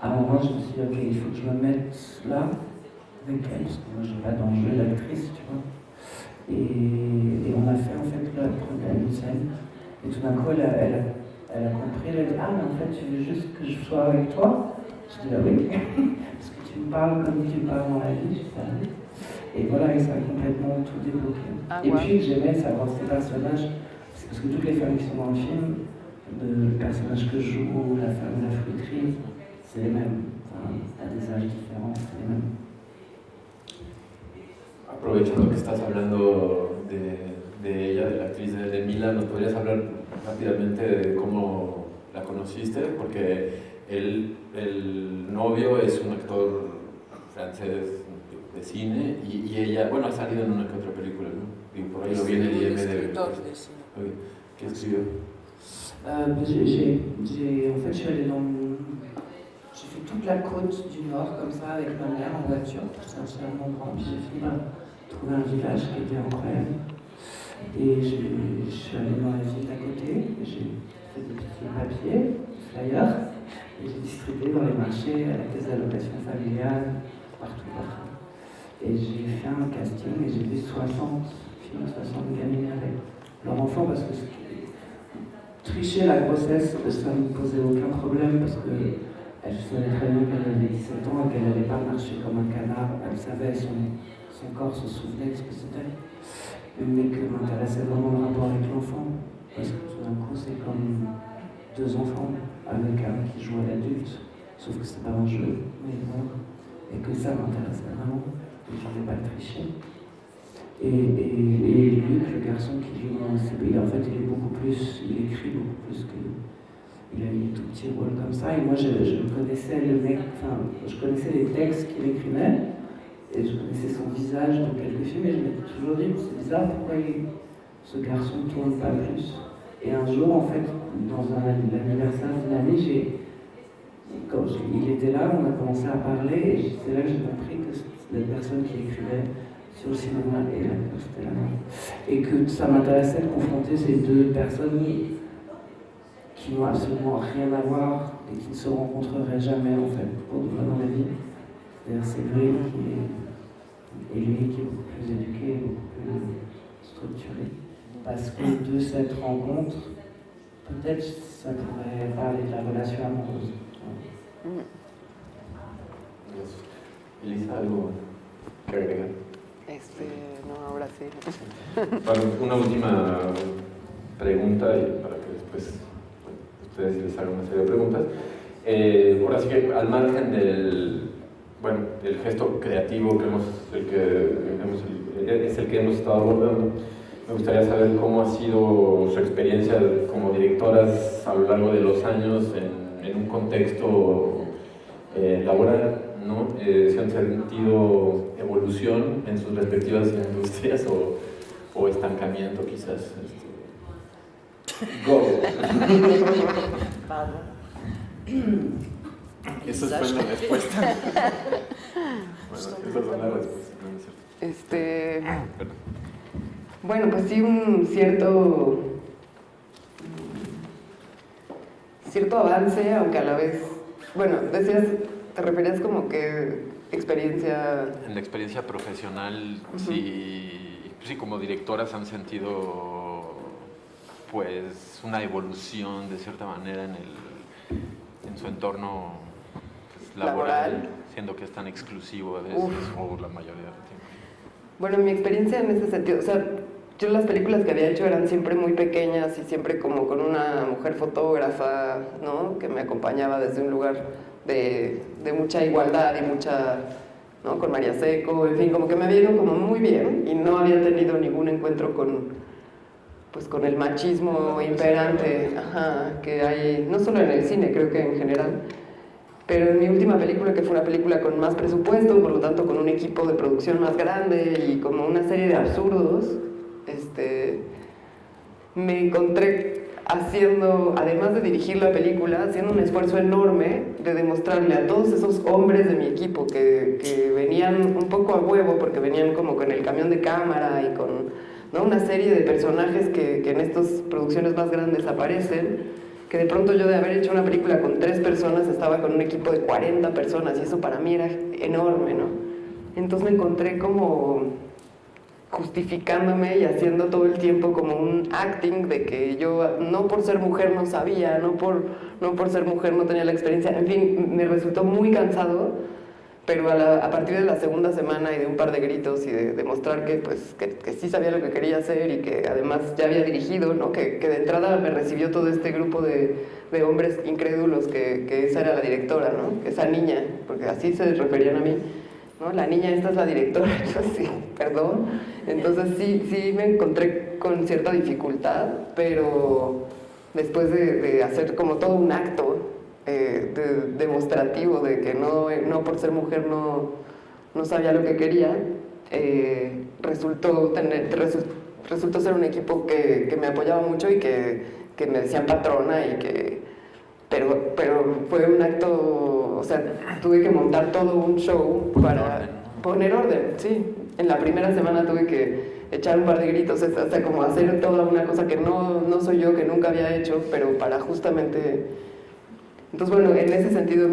à un moment, je me suis dit, ok, il faut que je me mette là, avec elle, parce que moi, j'ai pas d'enjeu d'actrice, tu vois. Et on a fait en fait la première scène. Et tout d'un coup, elle a compris, elle a dit, ah, mais en fait, tu veux juste que je sois avec toi? Je dis, ah oui, parce que tu me parles comme tu me parles dans la vie. Je dis, ah oui. Et voilà, et ça a complètement tout débloqué. Et puis, j'aimais savoir ces personnages, parce que toutes les femmes qui sont dans le film, le personnage que je joue, la femme de la fruiterie, c'est les mêmes. Enfin, à des âges différents, c'est les mêmes.
Aprovechando que estás hablando de ella, de la actriz de Mila, ¿nos podrías hablar rápidamente de cómo la conociste? Porque el novio es un actor francés de cine y ella, bueno, ha salido en una que otra película, ¿no? Y por ahí lo viene el IMDb. ¿Qué escribió?
En fait, je suis allée j'ai fait toute la côte du Nord comme ça avec ma mère en voiture, c'est un seul endroit, puis j'ai fini par trouver un village qui était incroyable. Et je suis allée dans la ville d'à côté, j'ai fait des petits papiers, flyers, et j'ai distribué dans les marchés, à la caisse d'allocation familiale, partout. Et j'ai fait un casting et j'ai vu 60 filles, 60 gamines avec leur enfant parce que tricher la grossesse, ça ne me posait aucun problème parce qu'elle savait très bien qu'elle avait 17 ans et qu'elle n'allait pas marcher comme un canard. Elle savait, son corps se souvenait de ce que c'était. Mais que m'intéressait vraiment le rapport avec l'enfant. Parce que tout d'un coup, c'est comme deux enfants avec un qui joue à l'adulte. Sauf que c'est pas un jeu, mais bon. Et que ça m'intéressait vraiment. Et je ne voulais pas le tricher. Et Luc, le garçon qui joue dans CBI, en fait, il écrit beaucoup plus que. Il a eu des tout petits rôles comme ça. Et moi, je connaissais le mec, enfin, je connaissais les textes qu'il écrivait, et je connaissais son visage dans quelques films, et je m'étais toujours dit, c'est bizarre, pourquoi ce garçon ne tourne pas plus? Et un jour, en fait, dans l'anniversaire d'une amie, quand il était là, on a commencé à parler, et c'est là que j'ai compris que c'était la personne qui écrivait sur le cinéma et l'acteur c'était la même. Et que ça m'intéressait de confronter ces deux personnes qui n'ont absolument rien à voir et qui ne se rencontreraient jamais en fait pour de vrai dans la vie. C'est-à-dire Séverine et lui qui est beaucoup plus éduqué, beaucoup plus structuré. Parce que de cette rencontre, peut-être ça pourrait parler de la relation amoureuse.
Elisa, ¿algo que agregar?
No, ahora sí.
Bueno, una última pregunta y para que después ustedes les hagan una serie de preguntas. Ahora sí que al margen del gesto creativo es el que hemos estado abordando, me gustaría saber cómo ha sido su experiencia como directoras a lo largo de los años en un contexto laboral, ¿no? Si han sentido evolución en sus respectivas industrias o estancamiento quizás. Go. Eso fue la respuesta. Bueno, esa es la respuesta.
Bueno, pues sí, un cierto avance, aunque a la vez, bueno, decías, te referías como que experiencia...
En la experiencia profesional, sí, como directoras han sentido pues una evolución de cierta manera en su entorno pues, laboral, siendo que es tan exclusivo a veces o la mayoría del tiempo.
Bueno, mi experiencia en ese sentido, o sea, yo las películas que había hecho eran siempre muy pequeñas y siempre como con una mujer fotógrafa, ¿no? Que me acompañaba desde un lugar de mucha igualdad y mucha, ¿no? Con María Seco, en fin, como que me había ido como muy bien y no había tenido ningún encuentro con el machismo imperante, que hay, no solo en el cine, creo que en general. Pero en mi última película, que fue una película con más presupuesto, por lo tanto con un equipo de producción más grande y como una serie de absurdos, me encontré haciendo, además de dirigir la película, haciendo un esfuerzo enorme de demostrarle a todos esos hombres de mi equipo que venían un poco a huevo, porque venían como con el camión de cámara y con, ¿no?, una serie de personajes que en estas producciones más grandes aparecen, que de pronto yo, de haber hecho una película con 3 personas, estaba con un equipo de 40 personas, y eso para mí era enorme, ¿no? Entonces me encontré como justificándome y haciendo todo el tiempo como un acting de que yo, no por ser mujer no sabía, no por ser mujer no tenía la experiencia, en fin, me resultó muy cansado, pero a partir de la segunda semana y de un par de gritos y de demostrar que sí sabía lo que quería hacer y que además ya había dirigido, ¿no?, que de entrada me recibió todo este grupo de hombres incrédulos, que esa era la directora, ¿no?, que esa niña, porque así se referían a mí, ¿no?, la niña esta es la directora. Yo sí, perdón. Entonces sí me encontré con cierta dificultad, pero después de hacer como todo un acto demostrativo de que no por ser mujer no sabía lo que quería, resultó ser un equipo que me apoyaba mucho y que me decían patrona, pero fue un acto, o sea, tuve que montar todo un show para poner orden, sí. En la primera semana tuve que echar un par de gritos, o sea, como hacer toda una cosa que no soy yo, que nunca había hecho, pero para justamente... Entonces, bueno, en ese sentido,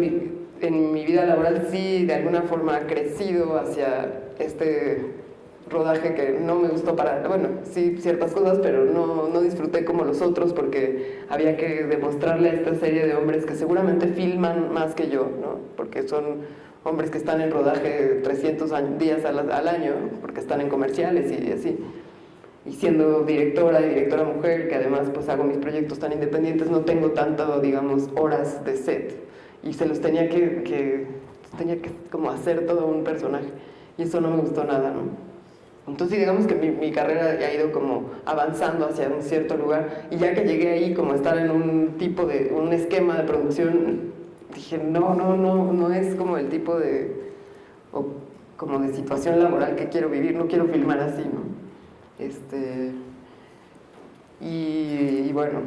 en mi vida laboral sí, de alguna forma, ha crecido hacia este rodaje que no me gustó bueno, sí, ciertas cosas, pero no disfruté como los otros, porque había que demostrarle a esta serie de hombres que seguramente filman más que yo, ¿no? Porque son hombres que están en rodaje 300 días al año, porque están en comerciales y así. Y siendo directora mujer, que además pues hago mis proyectos tan independientes, no tengo tanto, digamos, horas de set. Y se los tenía que como hacer todo un personaje. Y eso no me gustó nada, ¿no? Entonces digamos que mi carrera ha ido como avanzando hacia un cierto lugar. Y ya que llegué ahí como a estar en un esquema de producción, dije, no es como el tipo como de situación laboral que quiero vivir, no quiero filmar así, ¿no? Y bueno,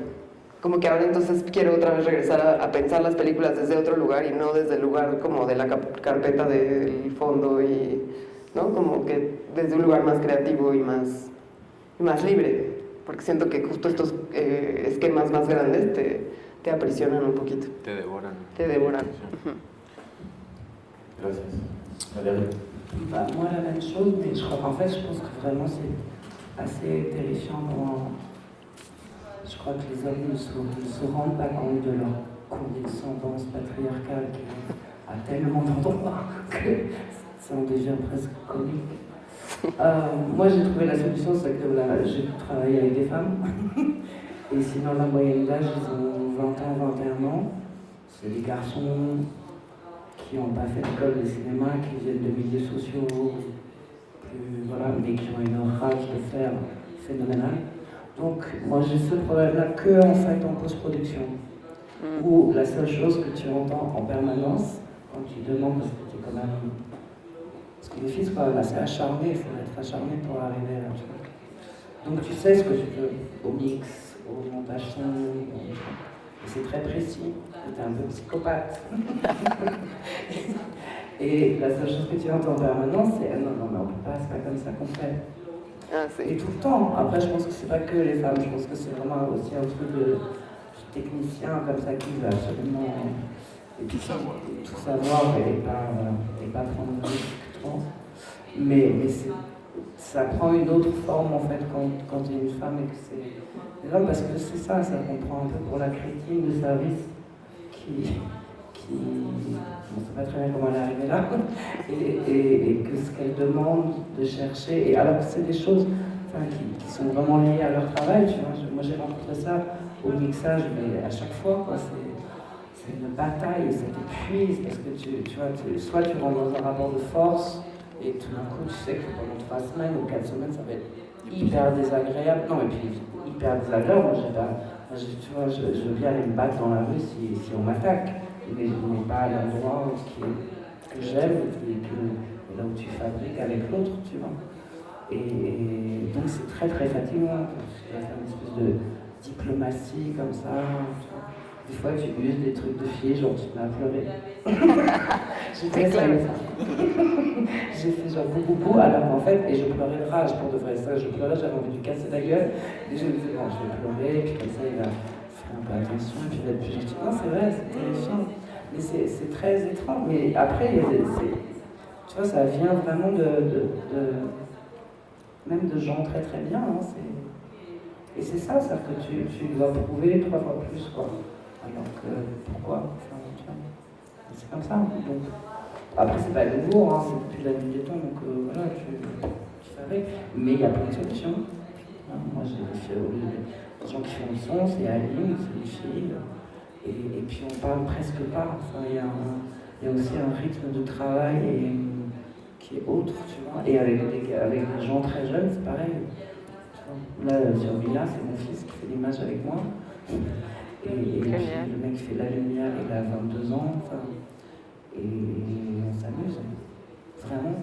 como que ahora entonces quiero otra vez regresar a pensar las películas desde otro lugar y no desde el lugar como de la carpeta del fondo, y ¿no?, como que desde un lugar más creativo y más libre, porque siento que justo estos esquemas más grandes te aprisionan un poquito.
Te devoran.
Te devoran.
Gracias. Mariana.
Bah, moi, la même chose, mais je crois qu'en fait, je pense que vraiment c'est assez terrifiant. Je crois que les hommes ne se rendent pas compte de leur condescendance patriarcale qui est à tellement d'endroits que ça en devient presque comique. Moi, j'ai trouvé la solution, c'est que j'ai travaillé avec des femmes. Et sinon, la moyenne d'âge, ils ont 20 ans, 21 ans. C'est des garçons qui n'ont pas fait d'école de cinéma, qui viennent de milieux sociaux, voilà, mais qui ont une rage de faire phénoménale. Donc, moi, j'ai ce problème-là que en fait en post-production, où la seule chose que tu entends en permanence, quand tu demandes, parce que tu es quand même... Parce que les filles sont quand même assez acharnées, il faut être acharné pour arriver là. Donc, tu sais ce que tu veux, au mix, au montage son, et c'est très précis, tu es un peu psychopathe. Et la seule chose que tu entends en permanence, c'est non, mais on peut pas, c'est pas comme ça qu'on fait. Et tout le temps. Après, je pense que c'est pas que les femmes, je pense que c'est vraiment aussi un truc de technicien comme ça qui veut absolument tout savoir et pas prendre de risque trop. Mais ça prend une autre forme en fait quand tu es une femme et que c'est l'homme, parce que c'est ça comprend un peu pour la critique de service qui on ne sait pas très bien comment elle est arrivée là, et que ce qu'elle demande de chercher, et alors que c'est des choses qui sont vraiment liées à leur travail, tu vois. Moi j'ai rencontré ça au mixage, mais à chaque fois, quoi, c'est une bataille, ça t'épuise, parce que tu vois, soit tu rentres dans un rapport de force, et tout d'un coup tu sais que pendant 3 semaines ou 4 semaines, ça va être hyper désagréable. Non, et puis hyper désagréable, tu vois, je veux bien aller me battre dans la rue si on m'attaque. Mais pas à l'endroit que j'aime, et là où tu fabriques avec l'autre, tu vois. Et donc ligne, c'est très très fatigant. Tu dois faire une espèce de diplomatie comme ça. Des fois, tu uses des trucs de filles, genre tu m'as pleuré. J'ai fait ça. J'ai fait genre beaucoup, alors qu'en fait, et je pleurais de rage pour de vrai. Ça, je pleurais, j'avais envie de lui casser la gueule. Et je me disais, bon, je vais pleurer, puis comme ça, il va faire un peu attention, et puis il va être plus gentil. Non, c'est vrai, c'est terrifiant. Mais c'est très étrange. Mais après, tu vois, ça vient vraiment même de gens très très bien. Hein, et c'est ça, c'est-à-dire que tu dois prouver 3 fois plus, quoi. Alors que, pourquoi enfin, c'est comme ça. Donc, après, c'est pas nouveau, hein, c'est depuis la nuit des temps, donc voilà, tu savais. Mais il y a plein de solutions. Hein, moi, j'ai des gens qui font le son, c'est Aline, c'est une fille. Et puis, on parle presque pas. Enfin, il y a aussi un rythme de travail qui est autre, tu vois. Et avec des gens très jeunes, c'est pareil. Là, sur Mila, c'est mon fils qui fait l'image avec moi. Et puis, le mec fait la lumière, il a 22 ans, enfin, et on s'amuse, vraiment.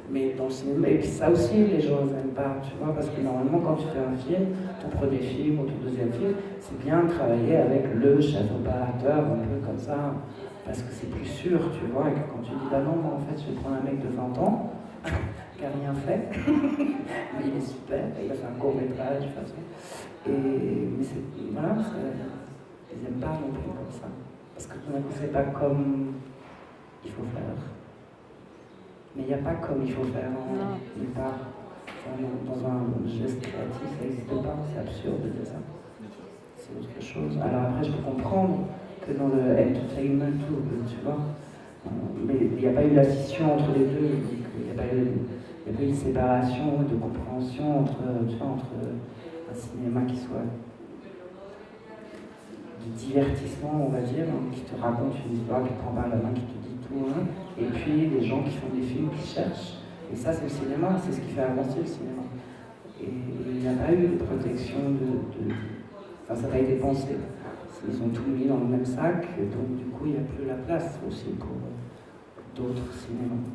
Mais dans le cinéma, et puis ça aussi, les gens n'aiment pas, tu vois, parce que normalement, quand tu fais un film, ton premier film ou ton deuxième film, c'est bien de travailler avec le chef opérateur, un peu comme ça, parce que c'est plus sûr, tu vois, et que quand tu dis, bah non, moi, en fait, je vais prendre un mec de 20 ans, qui n'a rien fait, mais il est super, il a fait un court-métrage, de toute façon. Mais voilà, ils n'aiment pas non plus comme ça. Parce que tout d'un coup, c'est pas comme il faut faire. Mais il n'y a pas comme il faut faire nulle part. Dans un geste créatif, ça n'existe pas, c'est absurde de dire ça. C'est autre chose. Alors après, je peux comprendre que dans le entertainment, tu vois, mais il n'y a pas eu la scission entre les deux. Il n'y a pas eu une séparation de compréhension entre un cinéma qui soit de divertissement, on va dire, qui te raconte une histoire, qui te prend par la main, qui te dit tout, hein, et puis des gens qui font des films, qui cherchent. Et ça, c'est le cinéma, c'est ce qui fait avancer le cinéma. Et il n'y a pas eu de protection Enfin, ça n'a pas été pensé. Ils ont tout mis dans le même sac, et donc du coup, il n'y a plus la place aussi pour d'autres cinémas.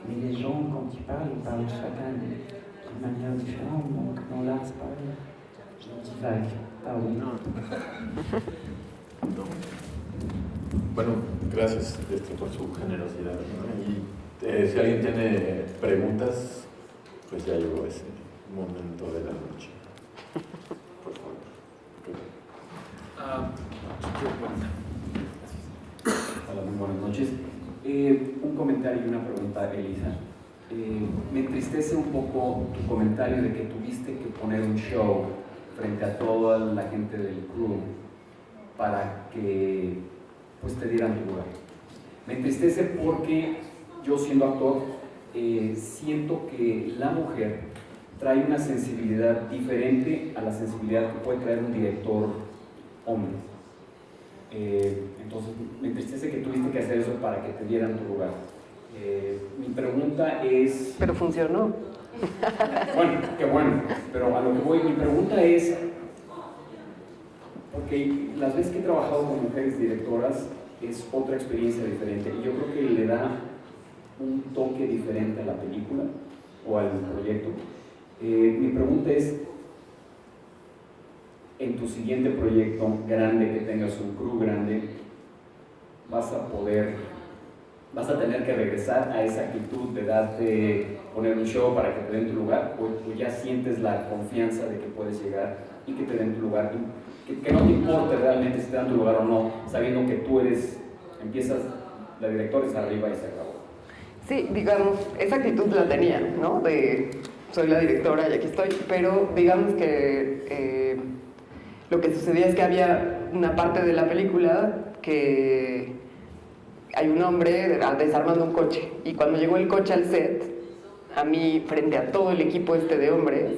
Mais les gens, quand ils parlent chacun d'une manière différente, donc dans l'art, c'est pareil. Je divague. Perdón.
No. Bueno, gracias por su generosidad, ¿no? Y si alguien tiene preguntas, pues ya llegó ese momento de la noche. Por favor.
Hola, muy buenas noches. Un comentario y una pregunta, Elisa. Me entristece un poco tu comentario de que tuviste que poner un show frente a toda la gente del crew para que pues te dieran tu lugar. Me entristece porque yo, siendo actor, siento que la mujer trae una sensibilidad diferente a la sensibilidad que puede traer un director hombre. Entonces me entristece que tuviste que hacer eso para que te dieran tu lugar. Mi pregunta es...
Pero funcionó.
Bueno, qué bueno, pero a lo que voy, mi pregunta es, porque las veces que he trabajado con mujeres directoras es otra experiencia diferente y yo creo que le da un toque diferente a la película o al proyecto. Mi pregunta es, en tu siguiente proyecto grande, que tengas un crew grande, vas a tener que regresar a esa actitud de darte, poner un show para que te den tu lugar, o ya sientes la confianza de que puedes llegar y que te den tu lugar, que no te importe realmente si te dan tu lugar o no, sabiendo que tú empiezas, la directora es arriba y se acabó.
Sí, digamos, esa actitud la tenía, ¿no? De soy la directora y aquí estoy, pero digamos que lo que sucedía es que había una parte de la película que hay un hombre desarmando un coche y cuando llegó el coche al set, a mí, frente a todo el equipo de hombres,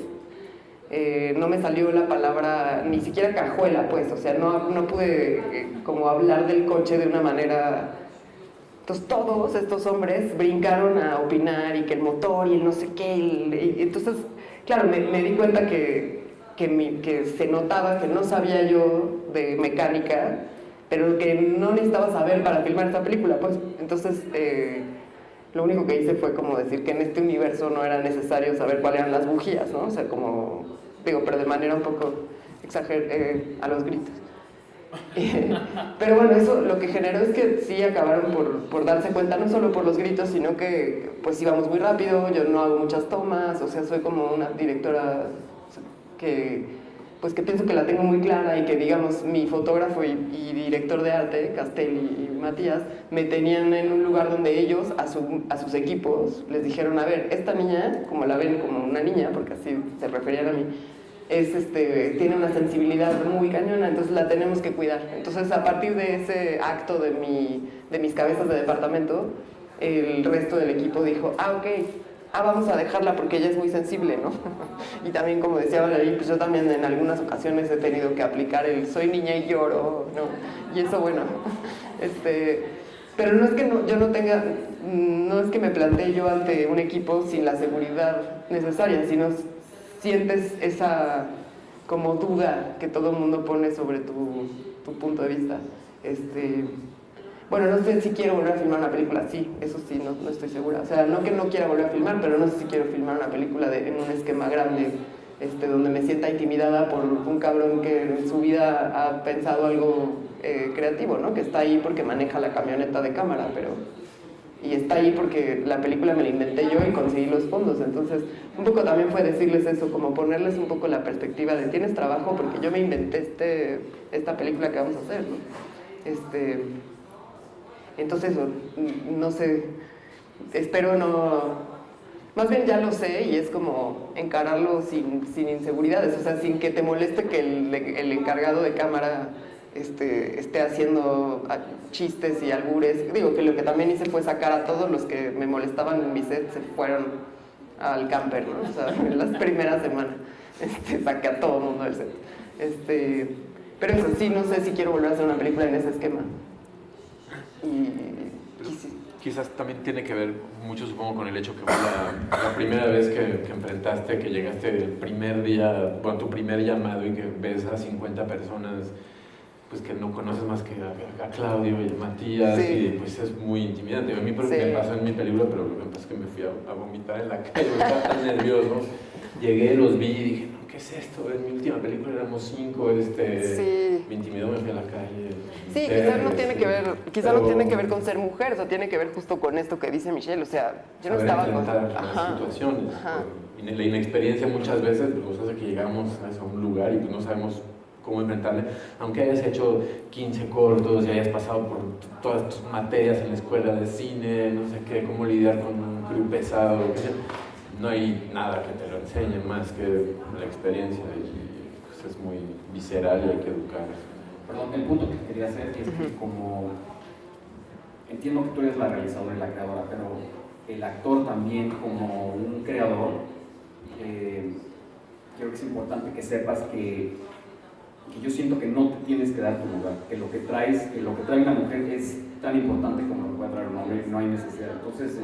no me salió la palabra, ni siquiera cajuela, pues, o sea, no pude como hablar del coche de una manera... Entonces todos estos hombres brincaron a opinar y que el motor y el no sé qué, y entonces, claro, me di cuenta que se notaba que no sabía yo de mecánica, pero que no necesitaba saber para filmar esta película, pues. Entonces, lo único que hice fue como decir que en este universo no era necesario saber cuáles eran las bujías, ¿no? O sea, como, digo, pero de manera un poco a los gritos. Pero bueno, eso lo que generó es que sí acabaron por darse cuenta, no solo por los gritos, sino que pues íbamos muy rápido, yo no hago muchas tomas, o sea, soy como una directora que pienso que la tengo muy clara y que, digamos, mi fotógrafo y director de arte, Castelli y Matías, me tenían en un lugar donde ellos, a sus equipos, les dijeron, a ver, esta niña, como la ven como una niña, porque así se referían a mí, tiene una sensibilidad muy cañona, entonces la tenemos que cuidar. Entonces, a partir de ese acto de mis cabezas de departamento, el resto del equipo dijo, ok, vamos a dejarla porque ella es muy sensible, ¿no? Y también, como decía Valerie, pues yo también en algunas ocasiones he tenido que aplicar el soy niña y lloro, ¿no? Y eso, bueno, pero no es que yo no tenga, no es que me plantee yo ante un equipo sin la seguridad necesaria, sino sientes esa como duda que todo el mundo pone sobre tu punto de vista. Bueno, no sé si quiero volver a filmar una película, sí, eso sí, no estoy segura. O sea, no que no quiera volver a filmar, pero no sé si quiero filmar una película en un esquema grande, donde me sienta intimidada por un cabrón que en su vida ha pensado algo creativo, ¿no? Que está ahí porque maneja la camioneta de cámara, y está ahí porque la película me la inventé yo y conseguí los fondos. Entonces, un poco también fue decirles eso, como ponerles un poco la perspectiva de tienes trabajo porque yo me inventé esta película que vamos a hacer, ¿no? Entonces, eso, no sé, espero no... Más bien ya lo sé y es como encararlo sin inseguridades, o sea, sin que te moleste que el encargado de cámara esté haciendo chistes y albures. Digo que lo que también hice fue sacar a todos los que me molestaban en mi set, se fueron al camper, ¿no? O sea, en las primeras semanas saqué a todo el mundo del set. Pero eso sí, no sé si quiero volver a hacer una película en ese esquema.
Quizás también tiene que ver mucho, supongo, con el hecho que fue la primera vez que enfrentaste, que llegaste el primer día, bueno, tu primer llamado y que ves a 50 personas pues que no conoces más que a Claudio y a Matías, sí. Y pues es muy intimidante. A mí me pasó en mi película, pero lo que pasa es que me fui a vomitar en la calle, estaba tan nervioso. Llegué, los vi y dije, no, ¿qué es esto? En mi última película éramos 5, me intimidó, me fui a la calle.
Sí, quizás no tiene que ver, no tiene que ver con ser mujer, o sea, tiene que ver justo con esto que dice Michelle, o sea, yo no estaba con...
las situaciones. Y la inexperiencia muchas veces pues, hace que llegamos a un lugar y pues no sabemos cómo enfrentarle, aunque hayas hecho 15 cortos y hayas pasado por todas tus materias en la escuela de cine, no sé qué, cómo lidiar con un crew pesado, no hay nada que te lo enseñe más que la experiencia y pues, es muy visceral y hay que educar.
Perdón, el punto que quería hacer es que como entiendo que tú eres la realizadora y la creadora, pero el actor también como un creador, creo que es importante que sepas que yo siento que no te tienes que dar tu lugar, que lo que trae una mujer es tan importante como lo que puede traer un hombre, no hay necesidad. Entonces,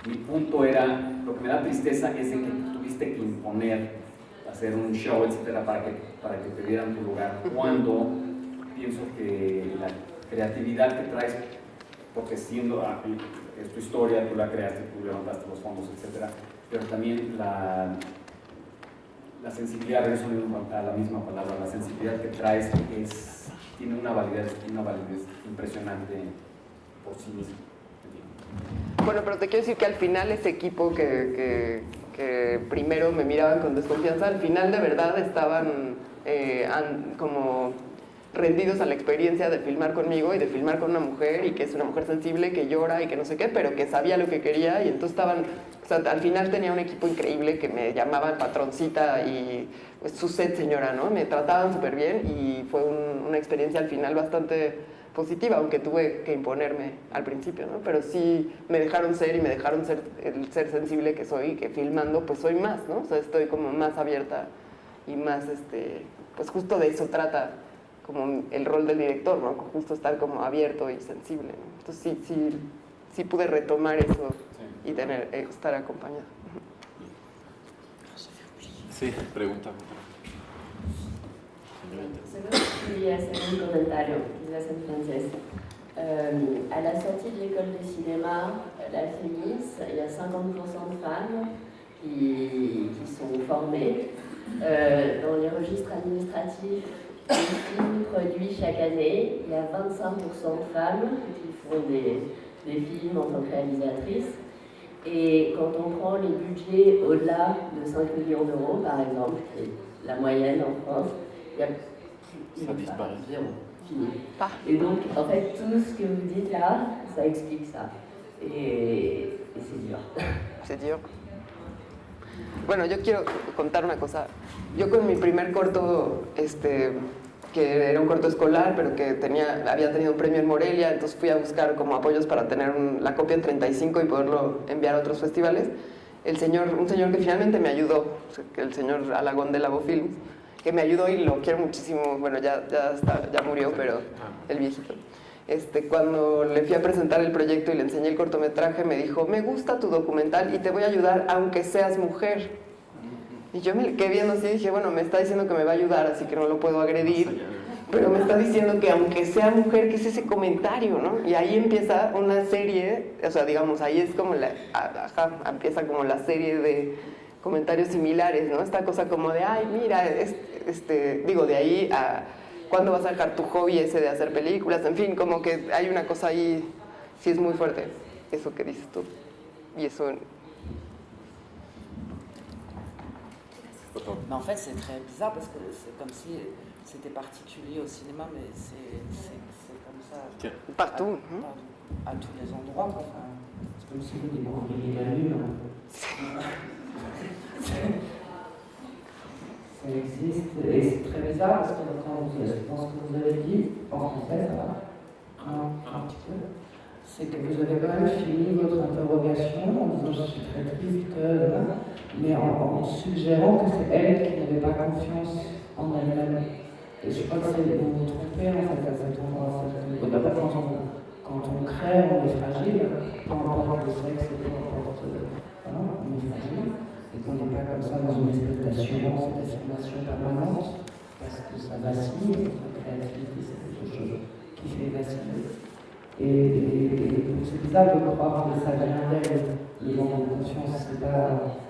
mi punto era, lo que me da tristeza es de que tuviste que imponer, hacer un show, etcétera, para que te dieran tu lugar, cuando pienso que la creatividad que traes, porque siendo es tu historia, tú la creaste, tú levantaste los fondos, etcétera, pero también la sensibilidad, regreso a la misma palabra, la sensibilidad que traes tiene una validez impresionante por sí misma.
Bueno, pero te quiero decir que al final ese equipo que primero me miraban con desconfianza, al final de verdad estaban como rendidos a la experiencia de filmar conmigo y de filmar con una mujer y que es una mujer sensible, que llora y que no sé qué, pero que sabía lo que quería y entonces estaban, o sea, al final tenía un equipo increíble que me llamaban patroncita y pues, su set señora, ¿no? Me trataban súper bien y fue una experiencia al final bastante positiva, aunque tuve que imponerme al principio, ¿no? Pero sí me dejaron ser y me dejaron ser el ser sensible que soy, que filmando pues soy más, ¿no? O sea, estoy como más abierta y más, pues justo de eso trata como el rol del director, ¿no? Justo estar como abierto y sensible, ¿no? Entonces sí pude retomar eso y estar acompañada.
Sí, pregunta.
Solo quería hacer un comentario, quizás en francés. À la sortie de l'école de cinéma, la FEMIS, il y a 50% de femmes qui sont formées. Dans les registres administratifs des films produits chaque année, il y a 25% de femmes qui font des films en tant que réalisatrices. Et quand on prend les budgets au-delà de 5 millions d'euros, par exemple, qui est la moyenne en France, il y a
Ça disparaît.
zéro. Fini. Et donc, en fait, tout ce que vous dites là, ça explique ça. Et c'est dur.
C'est dur. Bueno, yo quiero contar una cosa. Yo con mi primer corto, que era un corto escolar, pero que había tenido un premio en Morelia, entonces fui a buscar como apoyos para tener la copia en 35 y poderlo enviar a otros festivales. Un señor que finalmente me ayudó, el señor Alagón de Labofilm, que me ayudó y lo quiero muchísimo, bueno, ya murió, pero el viejito. Cuando le fui a presentar el proyecto y le enseñé el cortometraje, me dijo, me gusta tu documental y te voy a ayudar aunque seas mujer. Y yo me quedé viendo así y dije, bueno, me está diciendo que me va a ayudar, así que no lo puedo agredir, pero me está diciendo que aunque sea mujer, ¿qué es ese comentario, no? Y ahí empieza una serie, o sea, digamos, ahí es como empieza como la serie de comentarios similares, ¿no? Esta cosa como de, ay, mira, digo, de ahí a cuándo vas a dejar tu hobby ese de hacer películas, en fin, como que hay una cosa ahí, sí es muy fuerte, eso que dices tú. Y eso...
Mais en fait, c'est très bizarre parce que c'est comme si c'était particulier au cinéma, mais c'est comme ça
partout,
à tous les endroits. Enfin, c'est comme si vous découvriez la Lune. Ça existe et c'est très bizarre parce que quand dans ce que vous avez dit, en français, ça va un petit peu, c'est que vous avez quand même fini votre interrogation en disant je suis très triste, mais en suggérant que c'est elle qui n'avait pas confiance en elle-même. Et je crois que vous vous trompez en fait à cet endroit. D'abord, quand on crée, on est fragile, peu importe le sexe, peu importe, voilà, on est fragile. Et qu'on n'est pas comme ça dans une espèce d'assurance et d'affirmation permanente, parce que ça vacille, la créativité c'est quelque chose qui fait vaciller. Et c'est bizarre de croire que ça vient d'elle, le manque de conscience,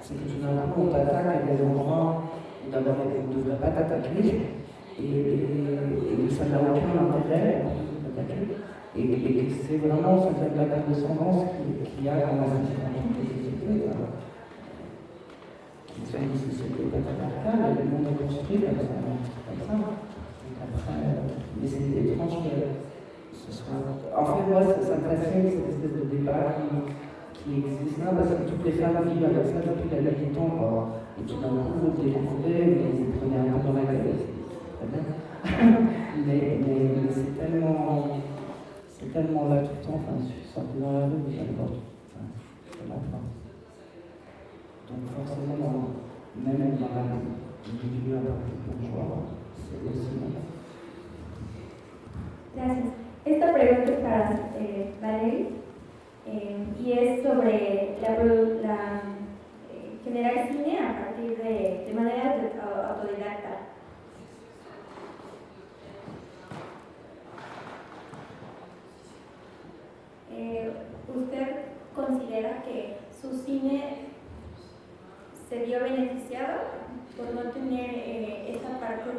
c'est que tout d'un coup on t'attaque à des endroits où d'abord on ne devrait pas t'attaquer, et ça n'a aucun intérêt de t'attaquer, et que c'est vraiment cette la condescendance qu'il y a dans la société. C'est une société patriarcale, le monde est construit comme ça. Donc après, mais c'est étrange que ce soit... En fait, moi, ça me fascine cette espèce de débat qui existe là, parce que toutes les femmes vivent avec ça depuis la nuit des temps. Et tout d'un coup, vous le découvrez, mais vous prenez un peu dans la gueule. C'est très bien. mais c'est tellement là tout le temps. Enfin, je suis sorti dans la rue, vous allez voir. C'est la fin. Donc forcément, même dans la milieu un peu bourgeois, c'est aussi là.
Gracias. Esta pregunta es para Valerie y es sobre generar cine a partir de manera autodidacta. ¿Usted considera que su cine se vio beneficiado por no tener esta parte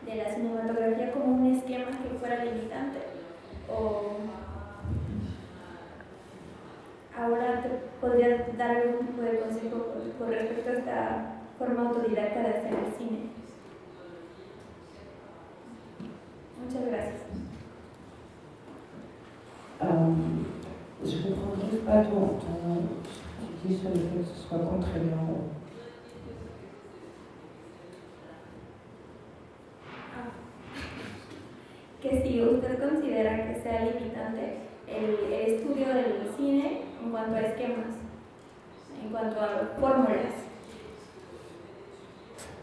de la cinematografía como un esquema que fuera limitante? ¿O ahora te podría dar algún tipo de consejo con respecto a esta forma autodidacta de hacer el cine? Muchas gracias.
Je comprends juste pas ton tu dis sur le fait que ce soit contraignant.
Que si usted considera que sea limitante el estudio del cine en cuanto a esquemas, en cuanto a fórmulas.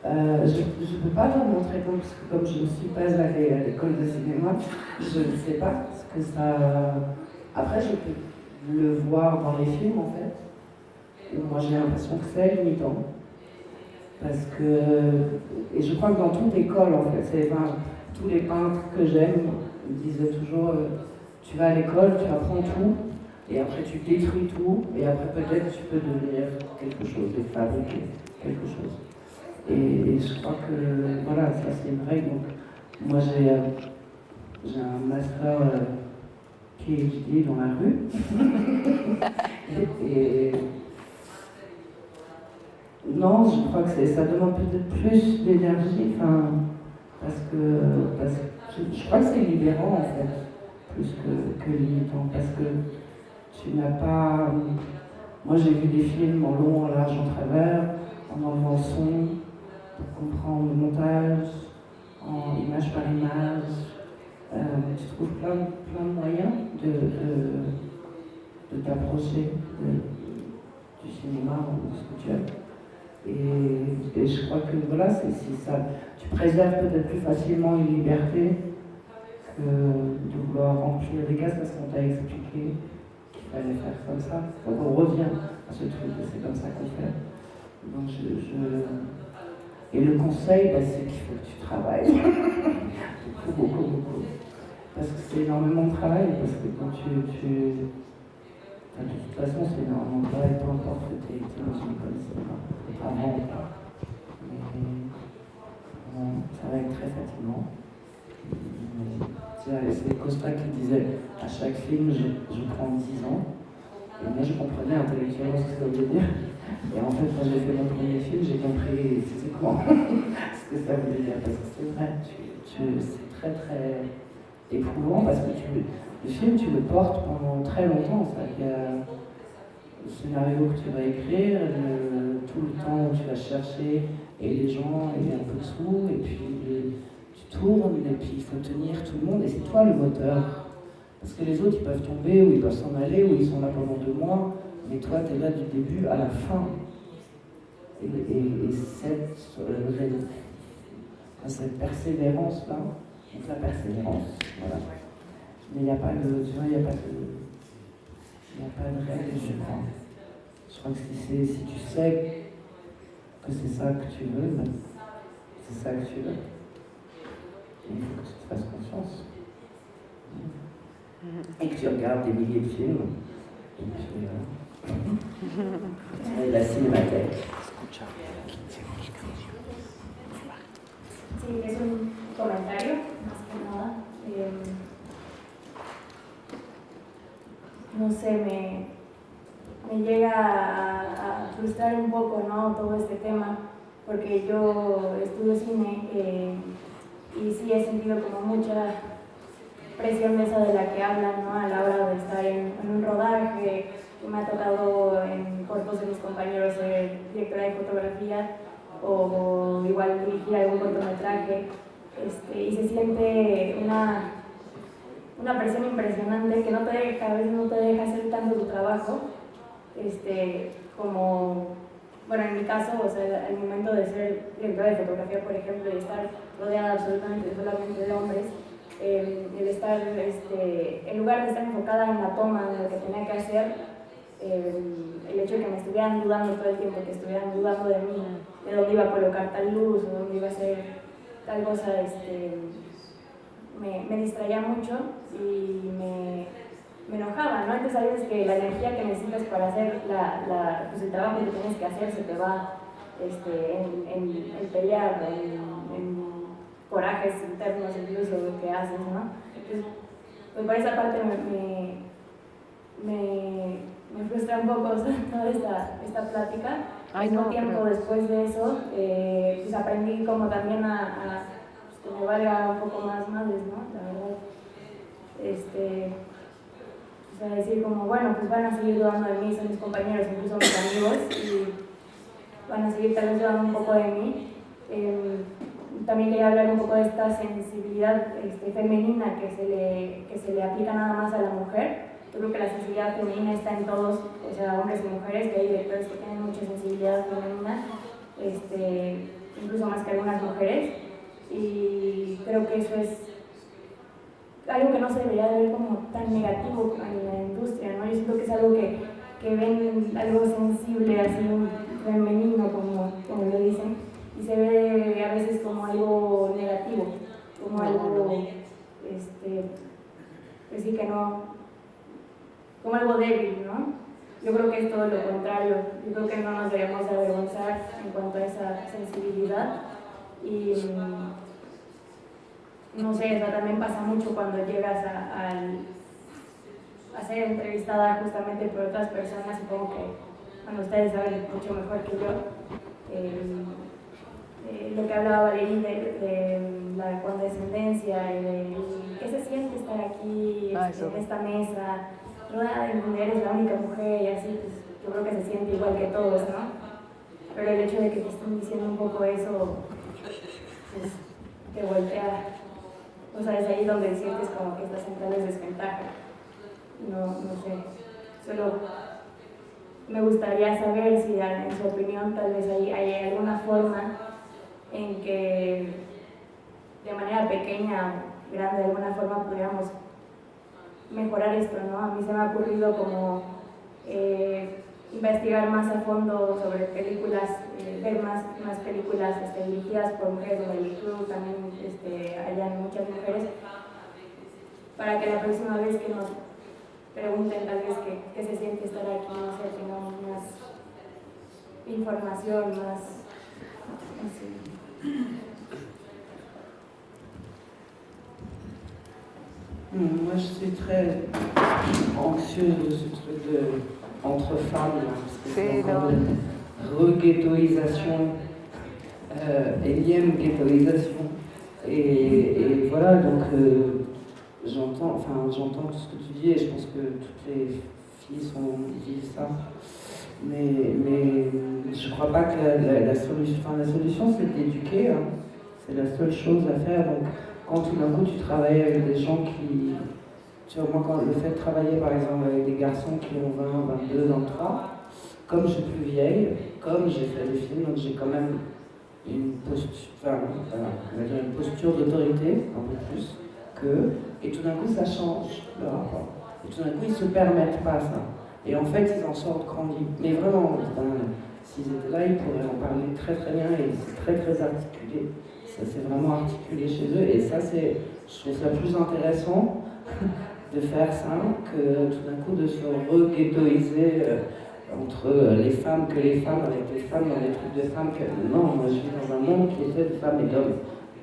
Je ne peux pas vraiment te répondre parce que comme je ne suis pas allée à l'école de cinéma, je ne sais pas ce que ça... Après, je peux le voir dans les films en fait, où moi j'ai l'impression que c'est limitant. Parce que... Et je crois que dans toute école en fait, tous les peintres que j'aime disaient toujours tu vas à l'école, tu apprends tout, et après tu détruis tout, et après peut-être tu peux devenir quelque chose et fabriquer quelque chose. Et je crois que voilà, ça c'est une règle. Donc, moi j'ai un master PhD dans la rue. et non, je crois que ça demande peut-être plus d'énergie, parce que je crois que c'est libérant en fait, plus que limitant, parce que tu n'as pas... Moi j'ai vu des films en long, en large, en travers, en enlevant le son, pour comprendre le montage, en image par image. Tu trouves plein de moyens de t'approcher du cinéma ou de ce que tu aimes. Et je crois que voilà, c'est ça. Tu préserves peut-être plus facilement une liberté que de vouloir remplir des cases parce qu'on t'a expliqué qu'il fallait faire comme ça. Donc on revient à ce truc, c'est comme ça qu'on fait. Donc Et le conseil, c'est qu'il faut que tu travailles. beaucoup. Parce que c'est énormément de travail, parce que quand de toute façon, c'est énormément de travail, peu importe que tu aies été dans une école de cinéma, avant ou pas. Mais ça va être très fatigant. C'est Costa qui disait, à chaque film, je prends 10 ans. Et moi, je comprenais intellectuellement ce que ça voulait dire. Et en fait, quand j'ai fait mon premier film, j'ai compris physiquement ce que ça voulait dire. Parce que c'est vrai, c'est très très éprouvant parce que le film, tu le portes pendant très longtemps. Il y a le scénario que tu vas écrire, tout le temps où tu vas chercher, et les gens, et un peu de sous, et puis tu tournes, et puis il faut tenir tout le monde, et c'est toi le moteur. Parce que les autres, ils peuvent tomber, ou ils peuvent s'en aller, ou ils sont là pendant 2 mois, mais toi, tu es là du début à la fin. Et cette persévérance-là, donc la persévérance, voilà. Mais il n'y a pas de, tu vois, il n'y a pas de règle, je crois. Je crois que si tu sais que c'est ça que tu veux, ben, c'est ça que tu veux. Et il faut que tu te fasses confiance. Et que tu regardes des milliers de films. Et puis, et la cinémathèque.
Sí, es un comentario, más que nada. No sé, me llega a frustrar un poco, ¿no? Todo este tema, porque yo estudio cine y sí he sentido como mucha presión de esa de la que hablan, ¿no? A la hora de estar en un rodaje, que me ha tocado en cortos de mis compañeros ser directora de fotografía o igual dirigir algún cortometraje, y se siente una presión impresionante que a veces no te deja hacer tanto tu trabajo, como, bueno, en mi caso, o sea, al momento de ser directora de fotografía, por ejemplo, y estar rodeada absolutamente solamente de hombres, el estar, en lugar de estar enfocada en la toma, en lo que tenía que hacer, el hecho de que me estuvieran dudando todo el tiempo, que estuvieran dudando de mí, de dónde iba a colocar tal luz o dónde iba a hacer tal cosa, me distraía mucho y me enojaba, ¿no? Entonces sabes que la energía que necesitas para hacer pues el trabajo que tienes que hacer se te va en pelear, en corajes internos incluso lo que haces, ¿no? Entonces, pues por esa parte me frustra un poco toda esta plática. Al mismo tiempo, después de eso, pues aprendí como también a pues, que me valga un poco más madres, ¿no? La verdad. O sea, decir como, bueno, pues van a seguir dudando de mí, son mis compañeros, incluso mis amigos, y van a seguir tal vez dudando un poco de mí. También quería hablar un poco de esta sensibilidad femenina que se le aplica nada más a la mujer. Yo creo que la sensibilidad femenina está en todos, o sea, hombres y mujeres, que hay directores que tienen mucha sensibilidad femenina, incluso más que algunas mujeres, y creo que eso es algo que no se debería de ver como tan negativo en la industria, ¿no? Yo siento que es algo que ven algo sensible, así femenino, como lo dicen, y se ve a veces como algo negativo, como algo pues sí que no, como algo débil, ¿no? Yo creo que es todo lo contrario. Yo creo que no nos debemos avergonzar en cuanto a esa sensibilidad. Y no sé, eso también pasa mucho cuando llegas a ser entrevistada justamente por otras personas. Supongo que cuando ustedes saben mucho mejor que yo, lo que hablaba Valerie de la condescendencia y de qué se siente estar aquí en esta mesa, rodeada de mujeres, la única mujer y así, pues yo creo que se siente igual que todos, ¿no? Pero el hecho de que te estén diciendo un poco eso, pues te voltea. O sea, es ahí donde sientes como que estás en tal desventaja. No sé, solo me gustaría saber si en su opinión tal vez hay alguna forma en que de manera pequeña o grande, de alguna forma pudiéramos mejorar esto, ¿no? A mí se me ha ocurrido como investigar más a fondo sobre películas, ver más películas dirigidas por mujeres, donde el club también hayan muchas mujeres, para que la próxima vez que nos pregunten tal vez qué se siente estar aquí, no sé, tengamos más información, más, no sé.
Moi, je suis très anxieuse de ce truc entre femmes, là, parce que c'est encore une re-ghettoisation, énième ghettoisation. Et voilà, donc j'entends tout ce que tu dis et je pense que toutes les filles vivent ça. Mais je ne crois pas que la solution c'est d'éduquer, hein. C'est la seule chose à faire. Donc, quand tout d'un coup tu travailles avec des gens qui... Tu vois, moi, le fait de travailler par exemple avec des garçons qui ont 20, 22, 23, comme je suis plus vieille, comme j'ai fait des films, donc j'ai quand même une posture d'autorité, un peu plus qu'eux, et tout d'un coup ça change le rapport. Et tout d'un coup ils ne se permettent pas ça. Et en fait ils en sortent grandis. Mais vraiment, s'ils étaient là, ils pourraient en parler très très bien et c'est très très articulé. Ça c'est vraiment articulé chez eux et ça je trouve ça plus intéressant de faire ça que tout d'un coup de se re-ghettoiser entre les femmes que les femmes avec les femmes dans les trucs de femmes que non, moi je vis dans un monde qui est fait de femmes et d'hommes.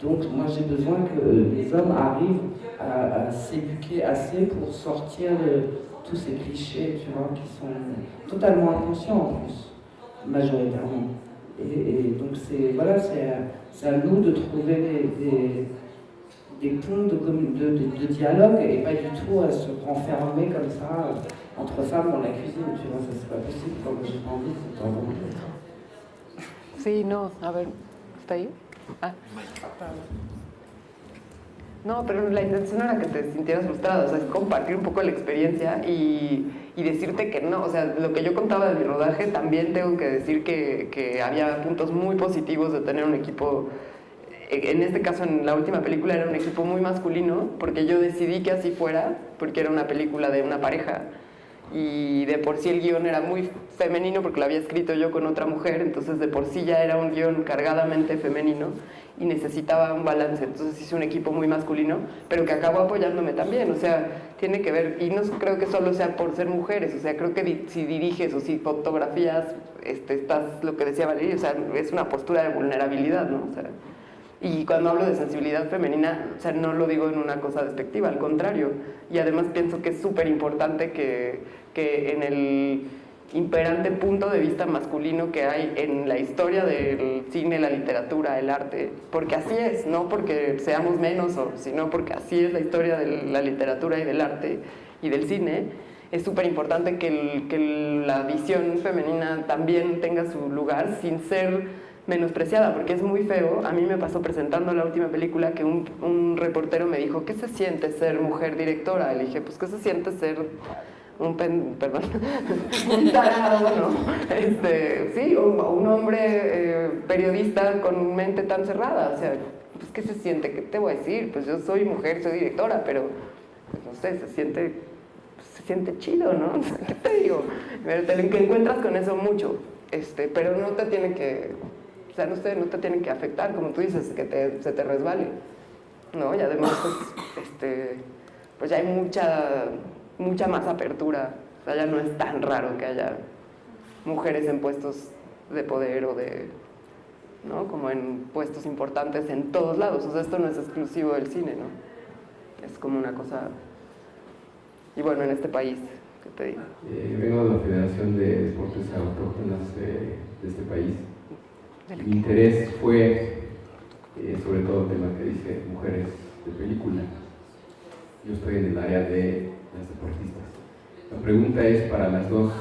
Donc moi j'ai besoin que les hommes arrivent à s'éduquer assez pour sortir de tous ces clichés, tu vois, qui sont totalement inconscients en plus, majoritairement. Et donc c'est à nous de trouver des ponts de dialogue et pas du tout à se renfermer comme ça entre femmes dans la cuisine, tu vois, ça c'est pas possible, comme j'ai pas envie, c'est pas vraiment.
Sí, no, a ver, ¿está ahí? Ah. No, pero la intención era que te sintieras frustrada, o sea, es compartir un poco la experiencia y decirte que no, o sea, lo que yo contaba de mi rodaje, también tengo que decir que había puntos muy positivos de tener un equipo. En este caso, en la última película era un equipo muy masculino, porque yo decidí que así fuera, porque era una película de una pareja, y de por sí el guión era muy femenino, porque lo había escrito yo con otra mujer, entonces de por sí ya era un guión cargadamente femenino, y necesitaba un balance, entonces hice un equipo muy masculino, pero que acabó apoyándome también, o sea, tiene que ver, y no creo que solo sea por ser mujeres, o sea, creo que si diriges o si fotografías, estás, lo que decía Valeria, o sea, es una postura de vulnerabilidad, ¿no? O sea, y cuando hablo de sensibilidad femenina, o sea, no lo digo en una cosa despectiva, al contrario. Y además pienso que es súper importante que en el imperante punto de vista masculino que hay en la historia del cine, la literatura, el arte, porque así es, no porque seamos menos, sino porque así es la historia de la literatura y del arte y del cine, es súper importante que la visión femenina también tenga su lugar sin ser menospreciada, porque es muy feo. A mí me pasó presentando la última película que un reportero me dijo, ¿qué se siente ser mujer directora? Y le dije, pues, ¿qué se siente ser un tarado, ¿no? Sí, o un hombre periodista con mente tan cerrada, o sea, pues, ¿qué se siente? ¿Qué te voy a decir? Pues yo soy mujer, soy directora, pero, pues, no sé, se siente chido, ¿no? ¿Qué te digo? Te encuentras con eso mucho, pero no te tiene que... O sea, no te tienen que afectar, como tú dices, que se te resbale, ¿no? Y además, pues, pues ya hay mucha más apertura. O sea, ya no es tan raro que haya mujeres en puestos de poder o de, ¿no? Como en puestos importantes en todos lados. O sea, esto no es exclusivo del cine, ¿no? Es como una cosa... Y bueno, en este país, ¿qué te digo?
Vengo de la Federación de Deportes Autóctonas de este país. Mi interés fue sobre todo el tema que dice mujeres de película. Yo estoy en el área de las deportistas. La pregunta es para las dos,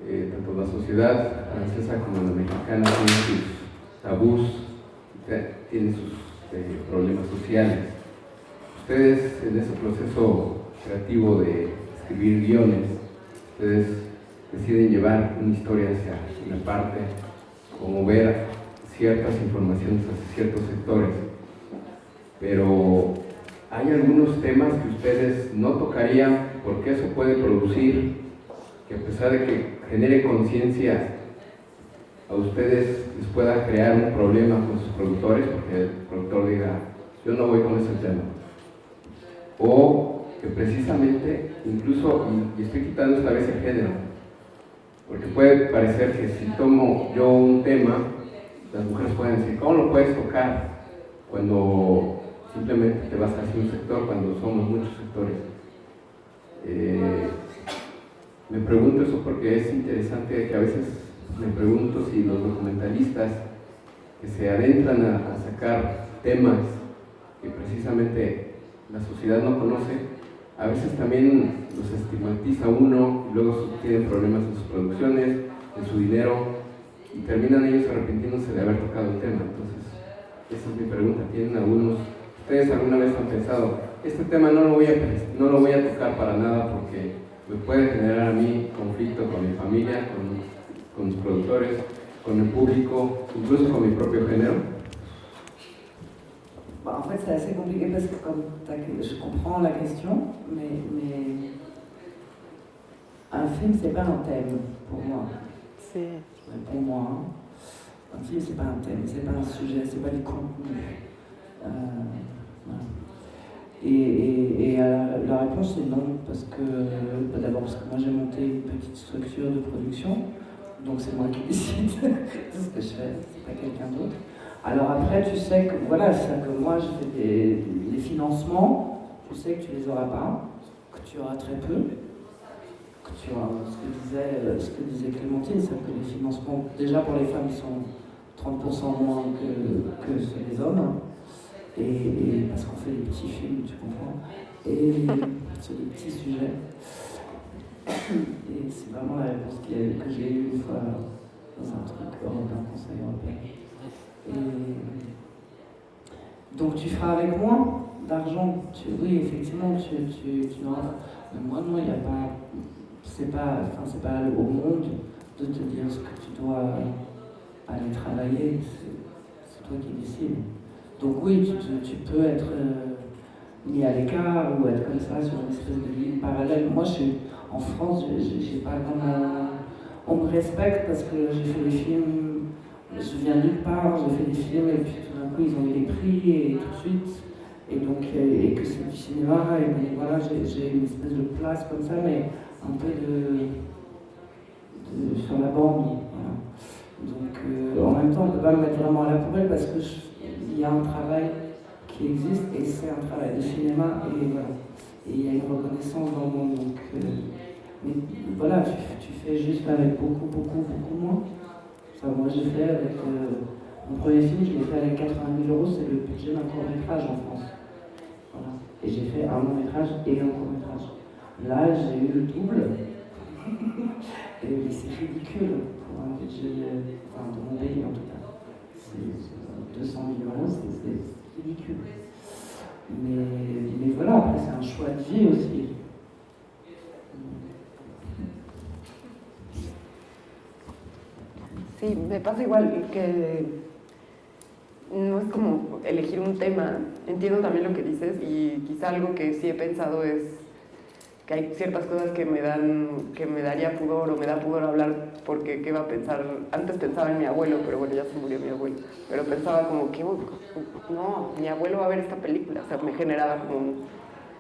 tanto la sociedad francesa como la mexicana tiene sus tabús, tiene sus problemas sociales. Ustedes en ese proceso creativo de escribir guiones, ustedes deciden llevar una historia hacia una parte, como ver ciertas informaciones hacia ciertos sectores, pero hay algunos temas que ustedes no tocarían porque eso puede producir que a pesar de que genere conciencia a ustedes les pueda crear un problema con sus productores, porque el productor diga, yo no voy con ese tema, o que precisamente, incluso, y estoy quitando esta vez el género, porque puede parecer que si tomo yo un tema, las mujeres pueden decir, ¿cómo lo puedes tocar? Cuando simplemente te vas hacia un sector, cuando somos muchos sectores. Me pregunto eso porque es interesante que a veces me pregunto si los documentalistas que se adentran a sacar temas que precisamente la sociedad no conoce, a veces también los estigmatiza uno y luego tienen problemas en sus producciones, en su dinero y terminan ellos arrepintiéndose de haber tocado el tema. Entonces, esa es mi pregunta. ¿Tienen algunos, ustedes alguna vez han pensado, este tema no lo voy a tocar para nada porque me puede generar a mí conflicto con mi familia, con mis productores, con el público, incluso con mi propio género?
Bah, en fait, c'est assez compliqué parce que je comprends la question, mais un film, c'est pas un thème pour moi.
Sí.
Pour moi, hein. Un film, c'est pas un thème, c'est pas un sujet, c'est pas du contenu. Voilà. Et la réponse est non, parce que d'abord parce que moi j'ai monté une petite structure de production, donc c'est moi qui décide de ce que je fais, c'est pas quelqu'un d'autre. Alors après, tu sais que, voilà, c'est que moi je fais des financements, tu sais que tu les auras pas, que tu auras très peu, que tu auras, ce que disait Clémentine, c'est que les financements, déjà pour les femmes, ils sont 30% moins que ceux des hommes, et parce qu'on fait des petits films, tu comprends, et sur des petits sujets. Et c'est vraiment la réponse que j'ai eue une fois dans un truc européen, conseil européen. Et donc tu feras avec moins d'argent, oui effectivement tu auras, mais moi non, il n'y a pas, c'est pas au monde de te dire ce que tu dois aller travailler, c'est toi qui décides. Donc oui, tu peux être mis à l'écart ou être comme ça sur une espèce de ligne parallèle. Moi en France, j'ai pas vraiment, on me respecte parce que j'ai fait des films. Je viens nulle part, j'ai fait des films et puis tout d'un coup ils ont eu des prix et tout de suite, et donc et que c'est du cinéma et donc voilà, j'ai une espèce de place comme ça, mais un peu de sur la bande, voilà. Donc en même temps on ne peut pas me mettre vraiment à la poubelle parce que il y a un travail qui existe et c'est un travail de cinéma et voilà, et il y a une reconnaissance dans le monde, donc mais voilà, tu fais juste avec beaucoup moins. Moi j'ai fait avec mon premier film, je l'ai fait avec 80 000 €, c'est le budget d'un court-métrage en France. Voilà. Et j'ai fait un long-métrage et un court-métrage. Là j'ai eu le double. Et c'est ridicule pour un budget, enfin de mon pays en tout cas. C'est 200 000 €, c'est ridicule. Mais voilà, après c'est un choix de vie aussi.
Sí, me pasa igual que no es como elegir un tema, entiendo también lo que dices y quizá algo que sí he pensado es que hay ciertas cosas que me daría pudor o me da pudor hablar porque qué va a pensar, antes pensaba en mi abuelo, pero bueno, ya se murió mi abuelo, pero pensaba como que no, mi abuelo va a ver esta película, o sea, me generaba como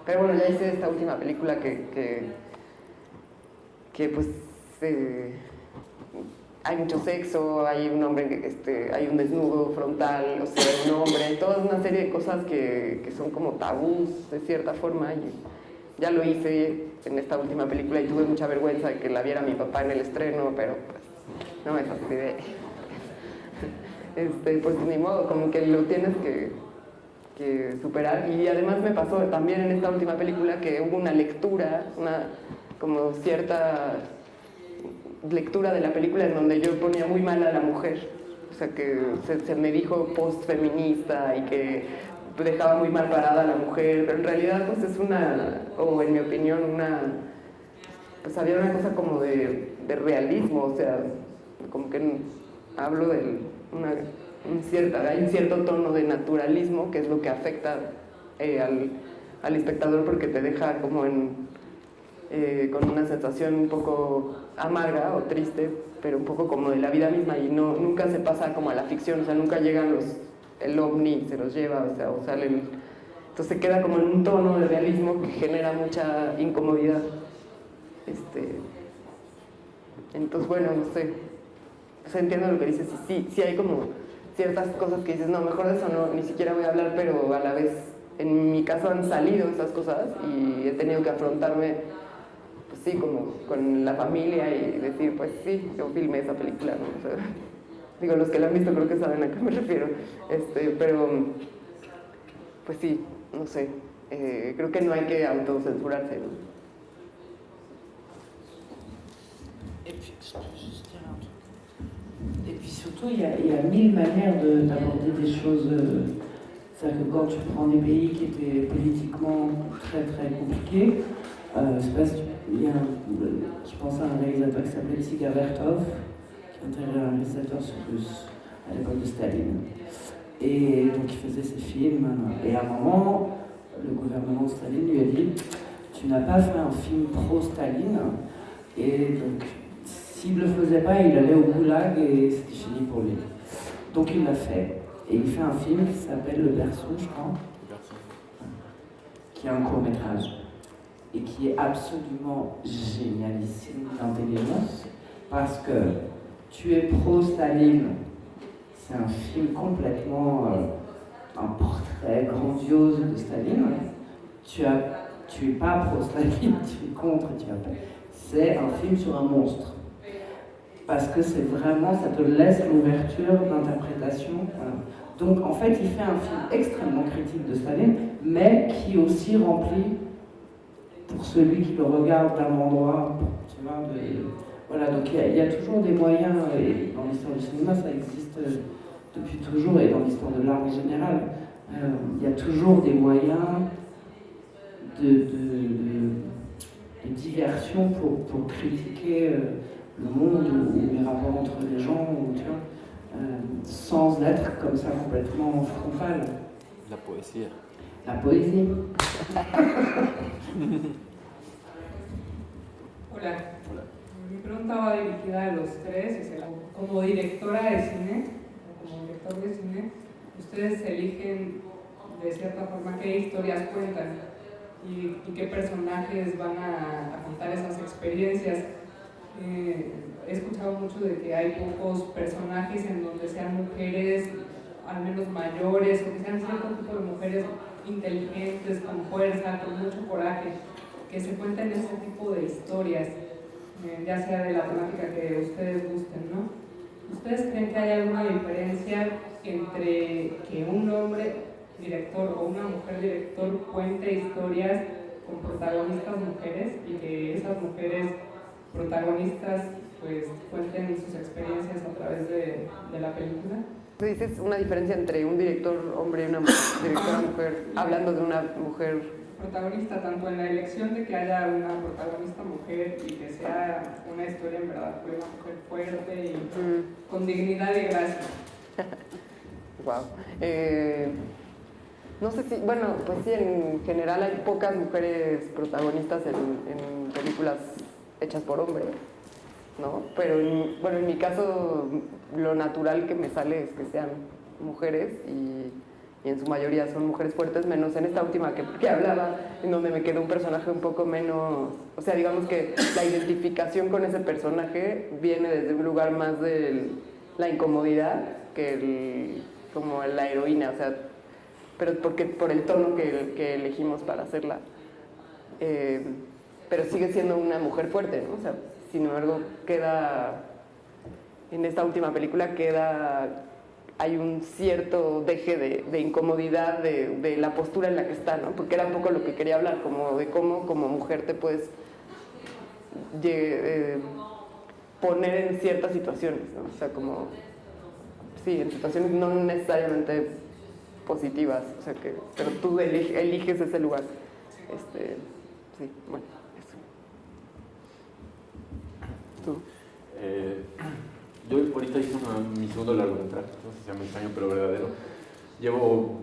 Pero bueno, ya hice esta última película que pues hay mucho sexo, hay un hombre, hay un desnudo frontal, o sea, un hombre, toda una serie de cosas que son como tabús de cierta forma. Y ya lo hice en esta última película y tuve mucha vergüenza de que la viera mi papá en el estreno, pero pues no me fastidié. Pues ni modo, como que lo tienes que superar. Y además me pasó también en esta última película que hubo una lectura, como cierta lectura de la película en donde yo ponía muy mal a la mujer, o sea que se me dijo post-feminista y que dejaba muy mal parada a la mujer, pero en realidad pues es o en mi opinión pues había una cosa como de realismo, o sea, como que hablo de hay un cierto tono de naturalismo que es lo que afecta al espectador porque te deja como con una sensación un poco amarga o triste, pero un poco como de la vida misma y nunca se pasa como a la ficción, o sea, nunca llegan el ovni se los lleva, o sea, o salen, entonces queda como en un tono de realismo que genera mucha incomodidad. Entonces, bueno, no sé, o sea, entiendo lo que dices, y sí hay como ciertas cosas que dices, no, mejor de eso no, ni siquiera voy a hablar, pero a la vez, en mi caso han salido esas cosas y he tenido que afrontarme, pues sí, como con la familia y decir, pues sí, yo filmé esa película, ¿no? O sea, digo, los que la han visto creo que saben a qué me refiero, pero, pues sí, no sé, creo que no hay que autocensurarse, ¿no?
Et puis surtout, il y a 1000 manières d'aborder des choses. C'est-à-dire que quand tu prends des pays qui étaient politiquement très très compliqués, c'est pas si je pense à un réalisateur qui s'appelait Dziga Vertov, qui était un réalisateur russe à l'époque de Staline. Et donc il faisait ses films. Et à un moment, le gouvernement de Staline lui a dit « Tu n'as pas fait un film pro-Staline. » Et donc, s'il ne le faisait pas, il allait au goulag et c'était fini pour lui. Donc il l'a fait. Et il fait un film qui s'appelle Le Berceau, je crois, qui est un court-métrage et qui est absolument génialissime d'intelligence parce que tu es pro-Staline, c'est un film complètement un portrait grandiose de Staline. Tu es pas pro-Staline, tu es contre, c'est un film sur un monstre. Parce que c'est vraiment, ça te laisse l'ouverture d'interprétation. Voilà. Donc en fait, il fait un film extrêmement critique de Staline, mais qui aussi remplit, pour celui qui le regarde d'un endroit, tu vois, voilà, donc il y a toujours des moyens, et dans l'histoire du cinéma, ça existe depuis toujours, et dans l'histoire de l'art en général, il y a toujours des moyens de diversion pour critiquer le monde ou les rapports entre les gens, ou, tu vois, sans être comme ça complètement frontal.
La poesía.
La poesía.
Hola. Mi pregunta va dirigida a los tres. Como directora de cine, como director de cine, ustedes eligen de cierta forma qué historias cuentan y qué personajes van a contar esas experiencias. He escuchado mucho de que hay pocos personajes en donde sean mujeres, al menos mayores, o que sean cierto tipo de mujeres inteligentes, con fuerza, con mucho coraje, que se cuenten ese tipo de historias, ya sea de la temática que ustedes gusten, ¿no? ¿Ustedes creen que hay alguna diferencia entre que un hombre director o una mujer director cuente historias con protagonistas mujeres y que esas mujeres protagonistas pues cuenten sus experiencias a través de la película?
¿Dices una diferencia entre un director hombre y una directora mujer, hablando de una mujer
protagonista, tanto en la elección de que haya una protagonista mujer y que sea una historia en verdad de una mujer fuerte y con dignidad y gracia?
Wow. No sé si, bueno, pues sí, en general hay pocas mujeres protagonistas en películas hechas por hombres, ¿no? Pero en mi caso lo natural que me sale es que sean mujeres y en su mayoría son mujeres fuertes, menos en esta última que hablaba, en donde me quedó un personaje un poco menos, o sea, digamos que la identificación con ese personaje viene desde un lugar más de la incomodidad que como la heroína, o sea, pero porque por el tono que elegimos para hacerla. Pero sigue siendo una mujer fuerte, ¿no? O sea, sin embargo, en esta última película hay un cierto deje de incomodidad de la postura en la que está, ¿no? Porque era un poco lo que quería hablar, como de cómo como mujer te puedes poner en ciertas situaciones, ¿no? O sea, como, sí, en situaciones no necesariamente positivas, o sea pero tú eliges ese lugar. Sí, bueno, eso. ¿Tú?
Yo ahorita hice mi segundo largometraje, no sé si se llama Extraño pero verdadero. Llevo,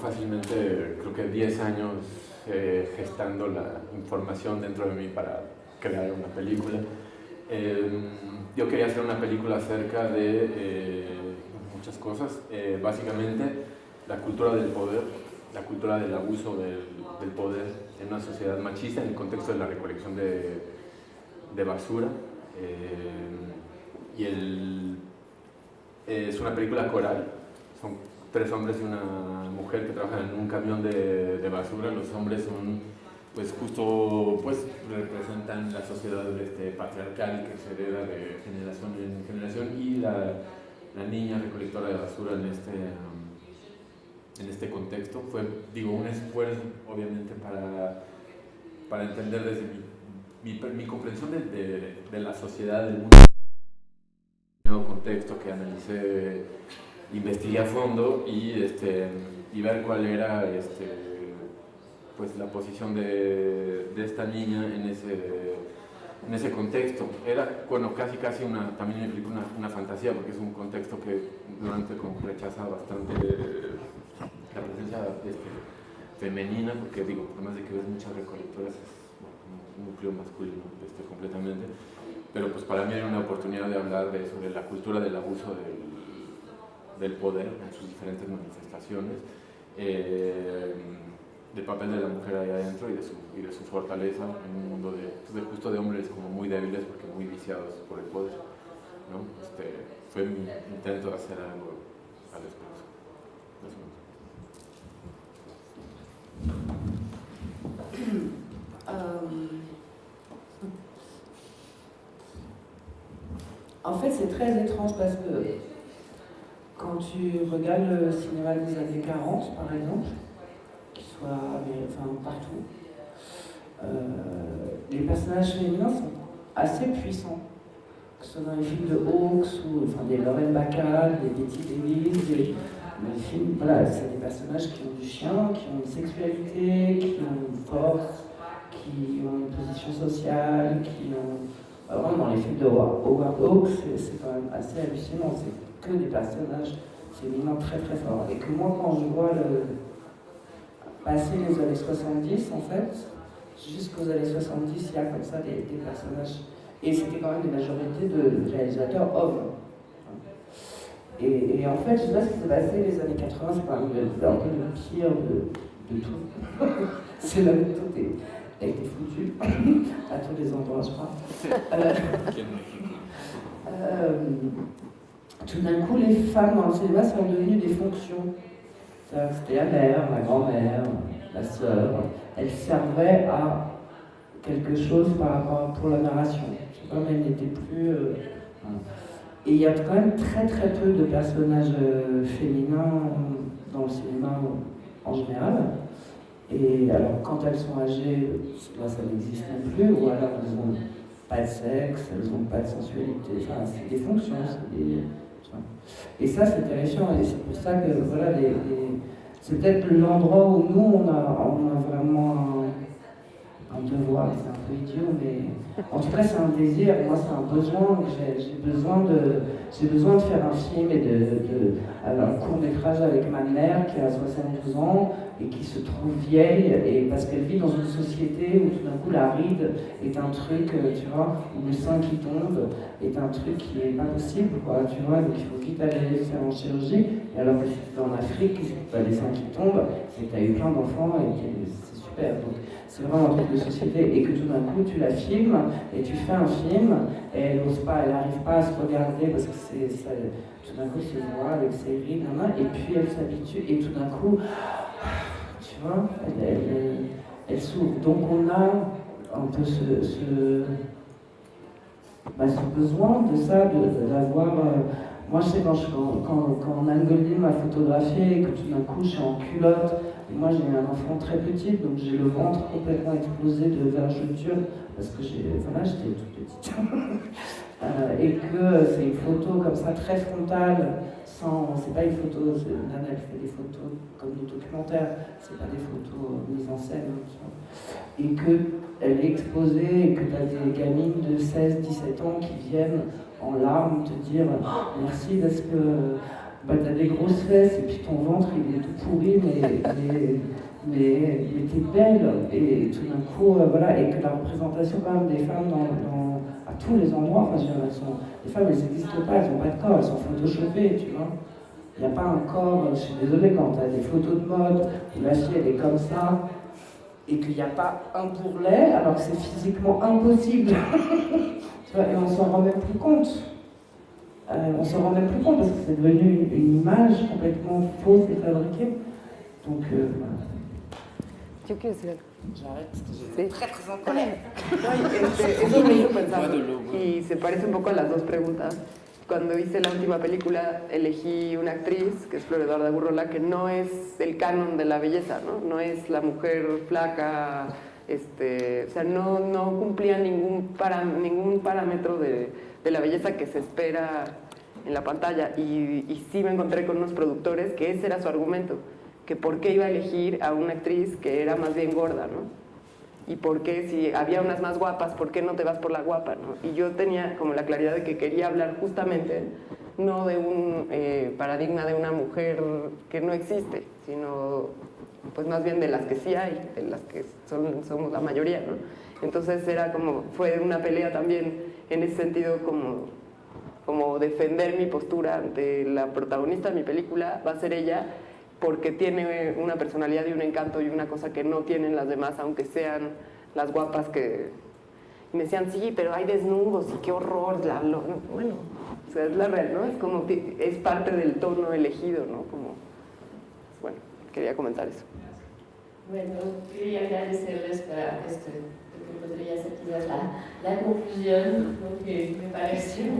fácilmente creo que 10 años gestando la información dentro de mí para crear una película. Yo quería hacer una película acerca de muchas cosas, básicamente la cultura del poder, la cultura del abuso del poder en una sociedad machista en el contexto de la recolección de basura. Es una película coral, son 3 hombres y una mujer que trabajan en un camión de basura. Los hombres son, justo representan la sociedad patriarcal que se hereda de generación en generación, y la niña recolectora de basura en este contexto fue, un esfuerzo obviamente para entender desde mi comprensión de la sociedad, del mundo, contexto que analicé, investigué a fondo y ver cuál era la posición de esta niña en ese contexto. Era, casi también implica una fantasía, porque es un contexto que durante rechaza bastante la presencia femenina, porque además de que ves muchas recolectoras, es un núcleo masculino completamente, pero para mí era una oportunidad de hablar sobre la cultura del abuso del poder en sus diferentes manifestaciones, del papel de la mujer ahí adentro y de su fortaleza en un mundo justo de hombres como muy débiles porque muy viciados por el poder, ¿no? Fue mi intento de hacer algo al respecto.
En fait, c'est très étrange parce que quand tu regardes le cinéma des années 40, par exemple, partout, les personnages féminins sont assez puissants, que ce soit dans les films de Hawks ou des Lauren Bacall, des Betty Davis, les films, c'est des personnages qui ont du chien, qui ont une sexualité, qui ont une force, qui ont une position sociale, qui ont... Vraiment, dans les films de Howard Hawks, c'est quand même assez hallucinant, c'est que des personnages féminins très très forts. Et que moi, quand je vois passer les années 70, en fait, jusqu'aux années 70, il y a comme ça des personnages. Et c'était quand même une majorité de réalisateurs hommes. Et en fait, je sais pas ce qui s'est passé les années 80, c'est quand même un peu le pire de tout. C'est là où tout a été foutu, à tous les endroits, je crois. Tout d'un coup, les femmes dans le cinéma sont devenues des fonctions. C'était la mère, la grand-mère, la sœur. Elles servaient à quelque chose par rapport pour la narration. Comme elles n'étaient plus... Et il y a quand même très très peu de personnages féminins dans le cinéma en général. Et alors quand elles sont âgées, là ça n'existe plus, ou alors elles n'ont pas de sexe, elles n'ont pas de sensualité, enfin c'est des fonctions, et ça c'est terrifiant, et c'est pour ça que voilà, c'est peut-être l'endroit où nous on a vraiment un devoir, c'est un peu idiot, mais en tout cas c'est un désir, moi c'est un besoin, j'ai besoin de faire un film et un court-métrage avec ma mère qui a 72 ans et qui se trouve vieille, et parce qu'elle vit dans une société où tout d'un coup la ride est un truc, tu vois, où le sein qui tombe est un truc qui est pas possible, quoi, tu vois, donc il faut vite aller faire en chirurgie, et alors dans en Afrique, les seins qui tombent, c'est que tu as eu plein d'enfants et c'est super. Donc, c'est vraiment un truc de société et que tout d'un coup tu la filmes et tu fais un film et elle n'ose pas, elle n'arrive pas à se regarder parce que ça, tout d'un coup c'est voile avec ses rides, et puis elle s'habitue et tout d'un coup, tu vois, elle s'ouvre. Donc on a un peu ce besoin de ça, d'avoir... moi je sais quand Anne m'a photographié et que tout d'un coup je suis en culotte, et moi j'ai un enfant très petit, donc j'ai le ventre complètement explosé de vergeture parce que j'étais toute petite. Et que c'est une photo comme ça très frontale, c'est pas une photo, Nana elle fait des photos comme des documentaires, c'est pas des photos mises en scène, et qu'elle est exposée et que tu as des gamines de 16-17 ans qui viennent en larmes te dire merci parce que tu as des grosses fesses et puis ton ventre il est tout pourri mais t'es belle, et tout d'un coup voilà, et que la représentation quand même des femmes à tous les endroits, enfin, les femmes elles n'existent pas, elles n'ont pas de corps, elles sont photoshopées, tu vois. Il n'y a pas un corps, je suis désolée, quand tu as des photos de mode où la fille elle est comme ça et qu'il n'y a pas un bourrelet alors que c'est physiquement impossible. Tu vois, et on s'en rend même plus compte. On s'en rend même plus compte parce que c'est devenu une image complètement fausse et fabriquée. Donc voilà.
Yo quiero decir algo.
J'arrête parce que
Sí.
j'ai très très en colère.
Eso me hizo pensar y se parece un poco a las dos preguntas. Cuando hice la última película elegí una actriz, que es Flor Eduarda Gurrola, que no es el canon de la belleza, ¿no? No es la mujer flaca, o sea, no cumplía ningún parámetro de la belleza que se espera en la pantalla. Y sí me encontré con unos productores que ese era su argumento, que por qué iba a elegir a una actriz que era más bien gorda, ¿no? Y por qué, si había unas más guapas, ¿por qué no te vas por la guapa, no? Y yo tenía como la claridad de que quería hablar justamente no de un paradigma de una mujer que no existe, sino pues más bien de las que sí hay, de las que somos la mayoría, ¿no? Entonces fue una pelea también en ese sentido como defender mi postura ante la protagonista de mi película, va a ser ella, porque tiene una personalidad y un encanto y una cosa que no tienen las demás, aunque sean las guapas que... Y me decían, sí, pero hay desnudos y qué horror. Bueno, o sea, es la real, ¿no? Es parte del tono elegido, ¿no? Bueno, quería comentar eso.
Bueno, quería agradecerles por esto, que podría ser quizás la conclusión, porque me parece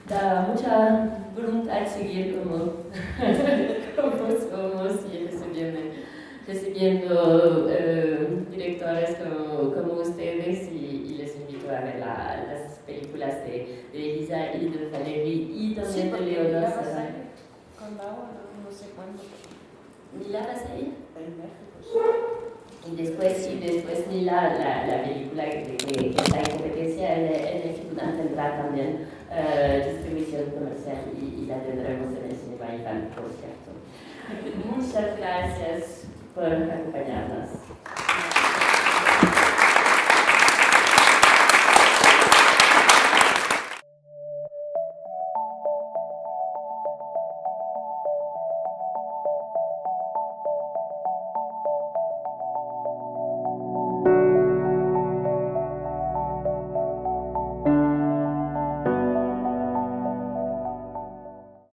da mucha voluntad de seguir como somos y recibiendo directores como ustedes, y les invito a ver las películas de Elisa y de Valérie y también de Leonor.
No sé cuándo.
¿Mila vas a ir? Y después Mila, la película que está en competencia en el FICUNAM tendrá también distribución comercial y la tendremos en el Cine Baifal, por cierto. Muchas gracias por acompañarnos.